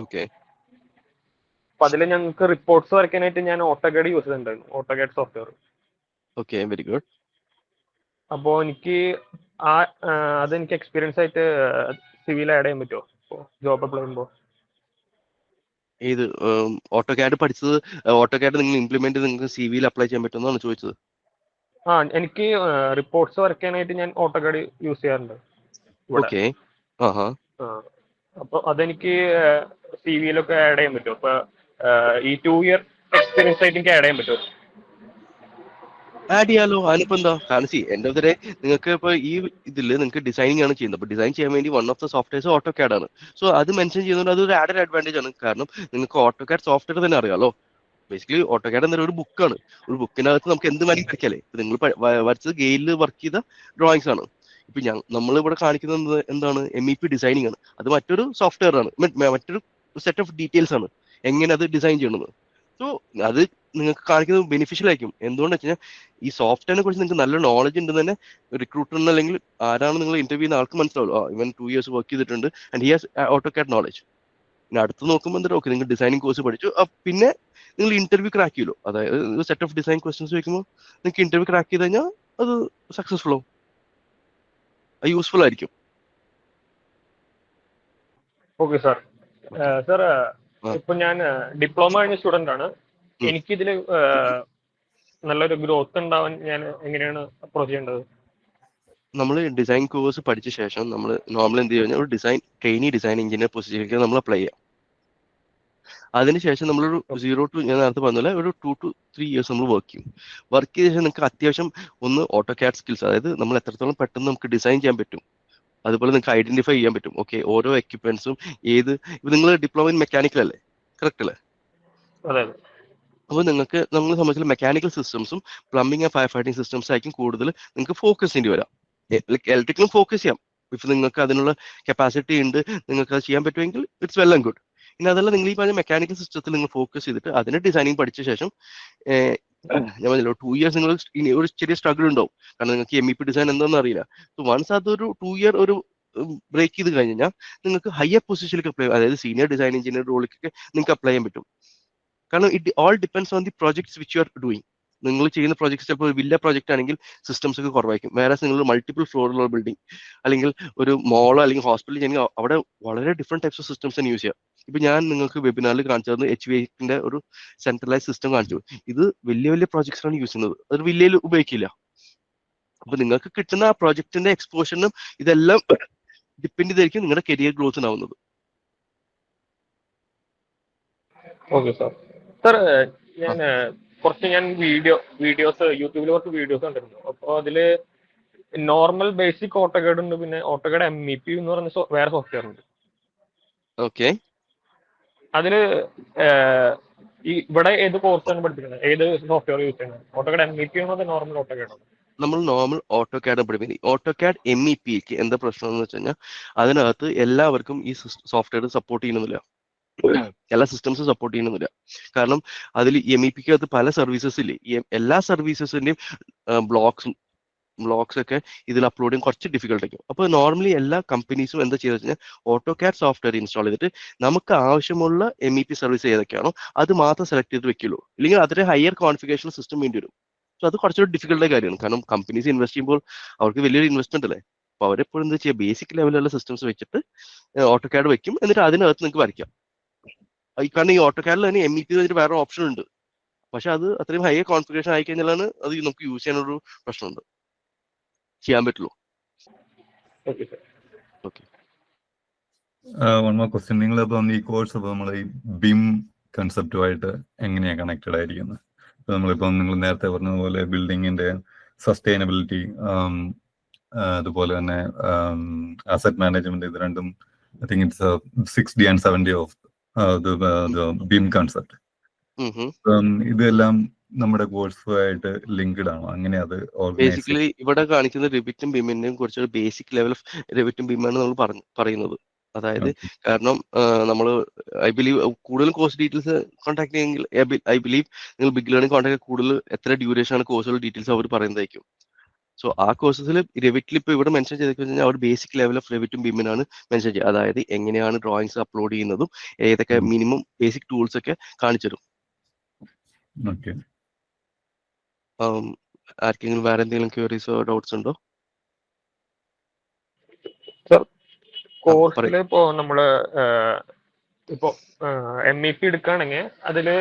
ഓക്കെ. അപ്പൊ അതിൽ ഞങ്ങൾക്ക് റിപ്പോർട്ട്സ് വരയ്ക്കാനായിട്ട് ഞാൻ ഓട്ടോകാഡ് യൂസ് ചെയ്തിട്ടുണ്ടായിരുന്നു, AutoCAD software. Okay, very good. അപ്പോൾ എനിക്ക് അതെനിക്ക് എക്സ്പീരിയൻസ് ആയിട്ട് സിവിൽ ആഡ് ചെയ്യാൻ പറ്റുമോ ജോബ് അപ്ലൈ ചെയ്യുമ്പോൾ? ഏത് ഓട്ടോകാഡ് പഠിച്ചത്? ഓട്ടോകാഡ് നിങ്ങൾ ഇംപ്ലിമെന്റ് ചെയ്ത് നിങ്ങൾക്ക് CV അപ്ലൈ ചെയ്യാൻ പറ്റുമെന്നാണ് ചോദിച്ചത്? എനിക്ക് റിപ്പോർട്ട്സ് വരയ്ക്കാനായിട്ട് ഞാൻ ഓട്ടോകാഡ് യൂസ് ചെയ്യാറുണ്ട്. ഓക്കെ. അപ്പൊ അതെനിക്ക് CV-യിലൊക്കെ ആഡ് ചെയ്യാൻ പറ്റുമോ? അപ്പൊ ഈ 2 year എക്സ്പീരിയൻസ് ആയിട്ട് എനിക്ക് ആഡ് ചെയ്യാൻ പറ്റുമോ? ആഡ് ചെയ്യാലോ, അതിനിപ്പോ എന്താ? കാരണം എൻഡ് ഓഫ് ദ ഡേ നിങ്ങൾക്ക് ഇപ്പൊ ഈ ഇതിൽ നിങ്ങൾക്ക് ഡിസൈനിങ് ആണ് ചെയ്യുന്നത്. അപ്പൊ ഡിസൈൻ ചെയ്യാൻ വേണ്ടി one of the softwares AutoCAD ആണ്. സോ അത് മെൻഷൻ ചെയ്യുന്നത് അതൊരു ആഡഡ് അഡ്വാൻറ്റേജ് ആണ്. കാരണം നിങ്ങൾക്ക് ഓട്ടോകാഡ് സോഫ്റ്റ്വെയർ തന്നെ അറിയാലോ. ബേസിക്കലി ഓട്ടോകാഡ് എന്നൊരു ഒരു ബുക്കാണ്. ഒരു ബുക്കിനകത്ത് നമുക്ക് എന്ത് വേണമെങ്കിൽ വരയ്ക്കാല്ലേ. നിങ്ങൾ വരച്ചത് ഗെയിലിൽ വർക്ക് ചെയ്ത ഡ്രോയിങ്സ് ആണ്. ഇപ്പൊ നമ്മളിവിടെ കാണിക്കുന്നത് എന്താണ്? MEP ഡിസൈനിങ് ആണ്. അത് മറ്റൊരു സോഫ്റ്റ്വെയർ ആണ്, മറ്റൊരു സെറ്റ് ഓഫ് ഡീറ്റെയിൽസ് ആണ് എങ്ങനെ അത് ഡിസൈൻ ചെയ്യണമെന്ന്. സോ അത് നിങ്ങൾക്ക് കാണിക്കുന്നത് ബെനിഫിഷ്യൽ ആയിരിക്കും. എന്തുകൊണ്ടെന്ന് വെച്ച് കഴിഞ്ഞാൽ ഈ സോഫ്റ്റ്വെയറിനെ കുറിച്ച് നിങ്ങൾക്ക് നല്ല നോളജ് ഉണ്ടെന്ന് തന്നെ റിക്രൂട്ടറിന് അല്ലെങ്കിൽ ആരാണ് നിങ്ങൾ ഇന്റർവ്യൂ ചെയ്യുന്ന ആൾക്ക് മനസ്സിലാവുള്ളൂ. ഇവൻ 2 years വർക്ക് ചെയ്തിട്ടുണ്ട് and he has AutoCAD knowledge. പിന്നെ അടുത്ത് നോക്കുമ്പോൾ എന്താ, ഓക്കെ നിങ്ങൾ ഡിസൈനിങ് കോഴ്സ് പഠിച്ചു, പിന്നെ നിങ്ങൾ ഇന്റർവ്യൂ ക്രാക്ക് ചെയ്യല്ലോ. അതായത് സെറ്റ് ഓഫ് ഡിസൈൻ ക്വസ്റ്റ്യൻസ് ചോദിക്കുമ്പോൾ നിങ്ങൾക്ക് ഇന്റർവ്യൂ ക്രാക്ക് ചെയ്ത് കഴിഞ്ഞാൽ അത് സക്സസ്ഫുൾ ആവും, അത് യൂസ്ഫുൾ ആയിരിക്കും. Okay sir. സാർ ഇപ്പൊ ഞാൻ ഡിപ്ലോമ കഴിഞ്ഞ സ്റ്റുഡന്റ് ആണ്. എനിക്കിതില് നല്ലൊരു ഗ്രോത്ത് ഉണ്ടാവാൻ ഞാൻ എങ്ങനെയാണ് അപ്രോച്ച് ചെയ്യേണ്ടത്? നമ്മൾ ഡിസൈൻ കോഴ്സ് പഠിച്ച ശേഷം നമ്മൾ നോർമൽ എന്ത് ചെയ്യുക, ഒരു ട്രെയിനി ഡിസൈൻ എഞ്ചിനീയർ പൊസിഷനിലേക്ക് നമ്മൾ അപ്ലൈ ചെയ്യാം. അതിനുശേഷം നമ്മളൊരു 0 to ഞാൻ നേരത്തെ പറഞ്ഞ ഒരു 2 to 3 years നമ്മൾ വർക്ക് ചെയ്യും. വർക്ക് ചെയ്ത ശേഷം നിങ്ങൾക്ക് അത്യാവശ്യം ഒന്ന് ഓട്ടോകാഡ് സ്കിൽസ്, അതായത് നമ്മൾ എത്രത്തോളം പെട്ടെന്ന് നമുക്ക് ഡിസൈൻ ചെയ്യാൻ പറ്റും, അതുപോലെ നിങ്ങൾക്ക് ഐഡന്റിഫൈ ചെയ്യാൻ പറ്റും. ഓക്കെ, ഓരോ എക്യുപ്മെന്റ്സും ഇപ്പൊ നിങ്ങൾ ഡിപ്ലോമ ഇൻ മെക്കാനിക്കൽ അല്ലേ, കറക്റ്റ് അല്ലേ? അതെ. അപ്പോൾ നിങ്ങൾക്ക് നമ്മളെ സംബന്ധിച്ചുള്ള മെക്കാനിക്കൽ സിസ്റ്റംസും plumbing and fire fighting systems ആയിരിക്കും കൂടുതൽ നിങ്ങൾക്ക് ഫോക്കസ് ചെയ്യേണ്ടി വരാം. ഇലക്ട്രിക്കലും ഫോക്കസ് ചെയ്യാം. ഇഫ് നിങ്ങൾക്ക് അതിനുള്ള കപ്പാസിറ്റി ഉണ്ട്, നിങ്ങൾക്ക് അത് ചെയ്യാൻ പറ്റുമെങ്കിൽ ഇറ്റ്സ് വെൽ ആൻഡ് ഗുഡ്. ഇനി അതല്ല, നിങ്ങൾ ഈ പറഞ്ഞ മെക്കാനിക്കൽ സിസ്റ്റത്തിൽ നിങ്ങൾ ഫോക്കസ് ചെയ്തിട്ട് അതിന് ഡിസൈനിങ് പഠിച്ച ശേഷം ഞാൻ പറഞ്ഞല്ലോ 2 years നിങ്ങൾ ഒരു ചെറിയ സ്ട്രഗിൾ ഉണ്ടാവും. കാരണം നിങ്ങൾക്ക് MEP ഡിസൈൻ എന്താണെന്ന് അറിയില്ല. സോ വൺസ് അതൊരു 2 year ഒരു ബ്രേക്ക് ചെയ്ത് കഴിഞ്ഞാൽ നിങ്ങൾക്ക് ഹയർ പൊസിഷനിലേക്ക് അപ്ലൈ, അതായത് സീനിയർ ഡിസൈൻ എഞ്ചിനീയർ റോളിലേക്ക് നിങ്ങൾക്ക് അപ്ലൈ ചെയ്യാൻ പറ്റും. കാരണം it all depends on the projects which you are doing. നിങ്ങൾ ചെയ്യുന്ന പ്രോജക്റ്റ് ചിലപ്പോൾ ഒരു വില്ല പ്രോജക്റ്റ് ആണെങ്കിൽ സിസ്റ്റംസ് ഒക്കെ കുറവായിരിക്കും. വേറെ നിങ്ങൾ മൾട്ടിപ്പിൾ ഫ്ലോറിലുള്ള ബിൽഡിംഗ് അല്ലെങ്കിൽ ഒരു മോളോ അല്ലെങ്കിൽ ഹോസ്പിറ്റൽ ചെയ്യണമെങ്കിൽ അവിടെ വളരെ ഡിഫറെന്റ് ടൈപ്സ് ഓഫ് സിസ്റ്റംസ് ആണ് യൂസ് ചെയ്യുക. ഇപ്പൊ ഞാൻ നിങ്ങൾക്ക് വെബിനാറിൽ കാണിച്ചു തന്നത് HVAC ഒരു സെൻട്രലൈസ് സിസ്റ്റം കാണിച്ചു. ഇത് വലിയ വലിയ പ്രോജക്ട്സിലാണ് യൂസ് ചെയ്യുന്നത്, അത് വില്ലയിൽ ഉപയോഗിക്കില്ല. അപ്പൊ നിങ്ങൾക്ക് കിട്ടുന്ന ആ പ്രോജക്റ്റിന്റെ എക്സ്പോഷറിനും ഇതെല്ലാം ഡിപ്പെൻഡ് ചെയ്തായിരിക്കും നിങ്ങളുടെ കരിയർ ഗ്രോത്ത് ഉണ്ടാവുന്നത്. Okay sir. സാർ ഞാൻ വീഡിയോസ് യൂട്യൂബിൽ കുറച്ച് വീഡിയോസ് കണ്ടിരുന്നു. അപ്പോൾ അതില് നോർമൽ ബേസിക് ഓട്ടോകാഡ് ഉണ്ട്, പിന്നെ ഓട്ടോകാഡ് MEP എന്ന് പറഞ്ഞ വേറെ സോഫ്റ്റ്വെയർ ഉണ്ട്. ഓക്കെ, അതില് ഇവിടെ ഏത് കോഴ്സാണ് പഠിപ്പിക്കുന്നത്, ഏത് സോഫ്റ്റ്വെയർ യൂസ് ചെയ്യുന്നത്? ഓട്ടോകാഡ് MEP ആണോ അതോ നോർമൽ ഓട്ടോകാഡ് ആണോ? നമ്മൾ നോർമൽ ഓട്ടോകാഡ് പഠിപ്പിക്കുന്നത്. ഓട്ടോകാഡ് MEPക്ക് എന്താ പ്രശ്നം എന്ന് വെച്ച് കഴിഞ്ഞാൽ അതിനകത്ത് എല്ലാവർക്കും ഈ സോഫ്റ്റ്വെയർ സപ്പോർട്ട് ചെയ്യുന്നില്ല, എല്ലാ സിസ്റ്റംസും സപ്പോർട്ട് ചെയ്യുന്നില്ല. കാരണം അതിൽ MEPക്ക് അകത്ത് പല സർവീസസ് ഇല്ലേ, എല്ലാ സർവീസസിന്റെയും ബ്ലോക്സ് ഒക്കെ ഇതിൽ അപ്ലോഡ് ചെയ്യാൻ കുറച്ച് ഡിഫിക്കൽട്ട് ആയിരിക്കും. അപ്പോൾ നോർമലി എല്ലാ കമ്പനീസും എന്താ ചെയ്തെന്ന് വെച്ച് കഴിഞ്ഞാൽ ഓട്ടോകാഡ് സോഫ്റ്റ്വെയർ ഇൻസ്റ്റാൾ ചെയ്തിട്ട് നമുക്ക് ആവശ്യമുള്ള MEP സർവീസ് ഏതൊക്കെയാണോ അത് മാത്രം സെലക്ട് ചെയ്ത് വെക്കുള്ളൂ. ഇല്ലെങ്കിൽ അതിന്റെ ഹയർ കോൺഫിഗറേഷൻ സിസ്റ്റം വേണ്ടി വരും. സോ അത് കുറച്ചുകൂടി ഡിഫിക്കൽട്ടായ കാര്യമാണ്. കാരണം കമ്പനീസ് ഇൻവെസ്റ്റ് ചെയ്യുമ്പോൾ അവർക്ക് വലിയൊരു ഇൻവെസ്റ്റ്മെന്റ് അല്ലേ. അപ്പോൾ അവരെപ്പോഴും എന്താ ചെയ്യുക, ബേസിക് ലെവലിലുള്ള സിസ്റ്റംസ് വെച്ചിട്ട് ഓട്ടോകാഡ് വെക്കും, എന്നിട്ട് അതിനകത്ത് നിങ്ങൾക്ക് വരയ്ക്കാം. കാരണം ഈ ഓട്ടോകാഡിൽ തന്നെ MEP വെച്ചിട്ട് വേറെ ഓപ്ഷൻ ഉണ്ട്, പക്ഷെ അത് അത്രയും ഹൈ കോൺഫിഗറേഷൻ ആയി കഴിഞ്ഞാലാണ് അത് നമുക്ക് യൂസ് ചെയ്യാനൊരു പ്രശ്നമുണ്ട്, ചെയ്യാൻ പറ്റുള്ളൂ. Okay, one more question. നിങ്ങളിപ്പം ഈ കോഴ്സ് ഇപ്പോൾ നമ്മൾ ഈ BIM കൺസെപ്റ്റുമായിട്ട് എങ്ങനെയാണ് കണക്റ്റഡ് ആയിരിക്കുന്നത്? ഇപ്പം നമ്മളിപ്പം നിങ്ങൾ നേരത്തെ പറഞ്ഞതുപോലെ ബിൽഡിങ്ങിന്റെ സസ്റ്റൈനബിലിറ്റി, അതുപോലെ തന്നെ അസറ്റ് മാനേജ്മെന്റ്, ഇത് രണ്ടും I think it's 60 and 70 of BIM concept. ഇതെല്ലാം നമ്മുടെ കോഴ്സുമായിട്ട് ലിങ്ക്ഡ് ആണോ? അങ്ങനെ അത് ബേസിക്കലി ഇവിടെ കാണിക്കുന്ന റിവിറ്റും ബിമിന്റെയും കുറിച്ചൊരു ബേസിക് ലെവൽ ഓഫ് റിവിറ്റും ബിമാണ് നമ്മൾ പറയുന്നത്. അതായത് കാരണം നമ്മൾ ഐ ബിലീവ് കൂടുതൽ കോഴ്സ് ഡീറ്റെയിൽസ് കോൺടാക്ട് ചെയ്യുമെങ്കിൽ ഐ ബിലീവ് നിങ്ങൾ ബിഗ് ലേണിംഗ് കോൺടാക്ട് കൂടുതൽ എത്ര ഡ്യൂറേഷൻ ആണ് കോഴ്സുകൾ ഡീറ്റെയിൽസ് അവർ പറയുന്നതായിരിക്കും. സോ ആ കോഴ്സസിൽ റിവിറ്റിൽ ഇപ്പോൾ ഇവിടെ മെൻഷൻ ചെയ്തിരിക്കുന്നത് അവർ ബേസിക് ലെവൽ ഓഫ് റിവിറ്റും ബിമിനാണ് മെൻഷൻ ചെയ്യുക. അതായത് എങ്ങനെയാണ് ഡ്രോയിങ്സ് അപ്ലോഡ് ചെയ്യുന്നതും ഏതൊക്കെ മിനിമം ബേസിക് ടൂൾസ് ഒക്കെ കാണിച്ചു തരും. ആർക്കെങ്കിലും വേറെ എന്തെങ്കിലും ക്വയറീസോ ഡൗട്ട്സ് ഉണ്ടോ? കോഴ്സിൽ ഇപ്പോ നമ്മള് ഇപ്പോ MEP എടുക്കുകയാണെങ്കിൽ അതില്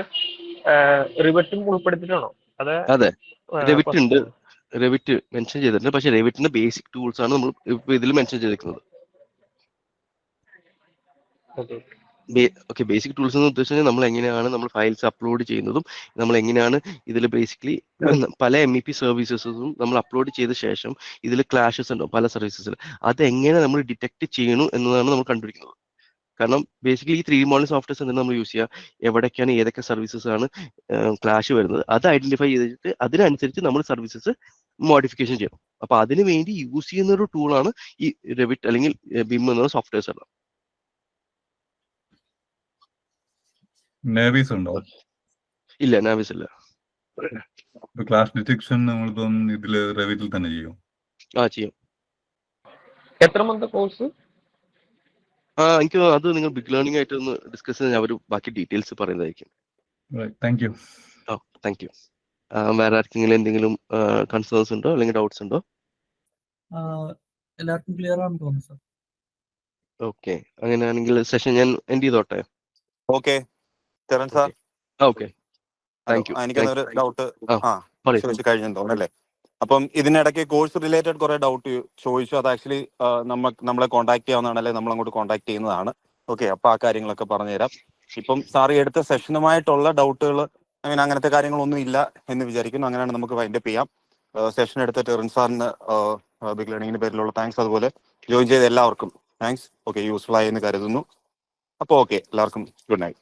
റിവറ്റും ഉൾപ്പെടുത്തിട്ടാണോ? അതെ, റിവിറ്റ് ഉണ്ട്, റിവിറ്റ് മെൻഷൻ ചെയ്തിട്ടുണ്ട്. പക്ഷെ റിവിറ്റിന്റെ ബേസിക് ടൂൾസ് ആണ് നമ്മൾ ഇപ്പൊ ഇതിൽ മെൻഷൻ ചെയ്തിരിക്കുന്നത്. ഓക്കെ, ബേസിക് ടൂൾസ് എന്ന് ഉദ്ദേശിച്ചാൽ നമ്മൾ എങ്ങനെയാണ് നമ്മൾ ഫയൽസ് അപ്ലോഡ് ചെയ്യുന്നതും നമ്മൾ എങ്ങനെയാണ് ഇതിൽ ബേസിക്കലി പല MEP സർവീസസും നമ്മൾ അപ്ലോഡ് ചെയ്ത ശേഷം ഇതിൽ ക്ലാഷസ് ഉണ്ടാവും പല സർവീസസിൽ, അത് എങ്ങനെ നമ്മൾ ഡിറ്റക്ട് ചെയ്യണു എന്നതാണ് നമ്മൾ കണ്ടുപിടിക്കുന്നത്. കാരണം ബേസിക്കലി ഈ 3D മോഡലിംഗ് സോഫ്റ്റ്വെയർസ് എന്താണ് നമ്മൾ യൂസ് ചെയ്യുക, എവിടേക്കാണ് ഏതൊക്കെ സർവീസസ് ആണ് ക്ലാഷ് വരുന്നത്, അത് ഐഡന്റിഫൈ ചെയ്തിട്ട് അതിനനുസരിച്ച് നമ്മൾ സർവീസസ് മോഡിഫിക്കേഷൻ ചെയ്യണം. അപ്പൊ അതിനു വേണ്ടി യൂസ് ചെയ്യുന്ന ഒരു ടൂളാണ് ഈ റിവിറ്റ് അല്ലെങ്കിൽ BIM എന്ന സോഫ്റ്റ്വെയർസ് എല്ലാം. നേവീസ് ഉണ്ടോ? ഇല്ല, നാവിസ് ഇല്ല. ക്ലാസ് ഡിറ്റക്ഷൻ നമ്മളിപ്പം ഇതില് റെവിറ്റിൽ തന്നെ ചെയ്യും? ചെയ്യും. എത്ര മന്ത് കോഴ്സ്? എനിക്ക് അത് നിങ്ങൾ ബിഗ് ലേണിംഗ് ആയിട്ട് ഒന്ന് ഡിസ്കസ് ചെയ്ത് അവർ ബാക്കി ഡീറ്റെയിൽസ് പറയുന്നതായിരിക്കും. Thank you. Thank you. വേറെ ആർക്കെങ്കിലും എന്തെങ്കിലും കൺസേൺസ് ഉണ്ടോ അല്ലെങ്കിൽ ഡൗട്ട്സ് ഉണ്ടോ? എല്ലാവർക്കും ക്ലിയർ ആണെന്ന് തോന്നുന്നു സർ. ഓക്കെ, അങ്ങനെയാണെങ്കിൽ സെഷൻ ഞാൻ എൻഡ് ചെയ്തോട്ടെ. Okay Charan sir. Okay, thank U. എനിക്കൊരു ഡൗട്ട് ചോദിച്ചു കഴിഞ്ഞെന്ന് തോന്നുന്നല്ലേ. അപ്പം ഇതിനിടയ്ക്ക് കോഴ്സ് റിലേറ്റഡ് കുറെ ഡൗട്ട് ചോദിച്ചു. അത് ആക്ച്വലി നമ്മളെ കോൺടാക്ട് ചെയ്യാവുന്നതാണ്, അല്ലെങ്കിൽ നമ്മൾ അങ്ങോട്ട് കോൺടാക്ട് ചെയ്യുന്നതാണ്. ഓക്കെ, അപ്പൊ ആ കാര്യങ്ങളൊക്കെ പറഞ്ഞുതരാം. ഇപ്പം സാർ എടുത്ത സെഷനുമായിട്ടുള്ള ഡൗട്ടുകൾ അങ്ങനത്തെ കാര്യങ്ങളൊന്നും ഇല്ല എന്ന് വിചാരിക്കുന്നു. അങ്ങനെയാണ് നമുക്ക് വൈൻഡപ്പ് ചെയ്യാം. സെഷൻ എടുത്ത ടെറിൻ സാറിന് ബിഗ് ലേണിംഗിന്റെ പേരിലുള്ള താങ്ക്സ്, അതുപോലെ ജോയിൻ ചെയ്ത എല്ലാവർക്കും താങ്ക്സ്. ഓക്കെ, യൂസ്ഫുൾ ആയി എന്ന് കരുതുന്നു. അപ്പോൾ ഓക്കെ, എല്ലാവർക്കും ഗുഡ് നൈറ്റ്.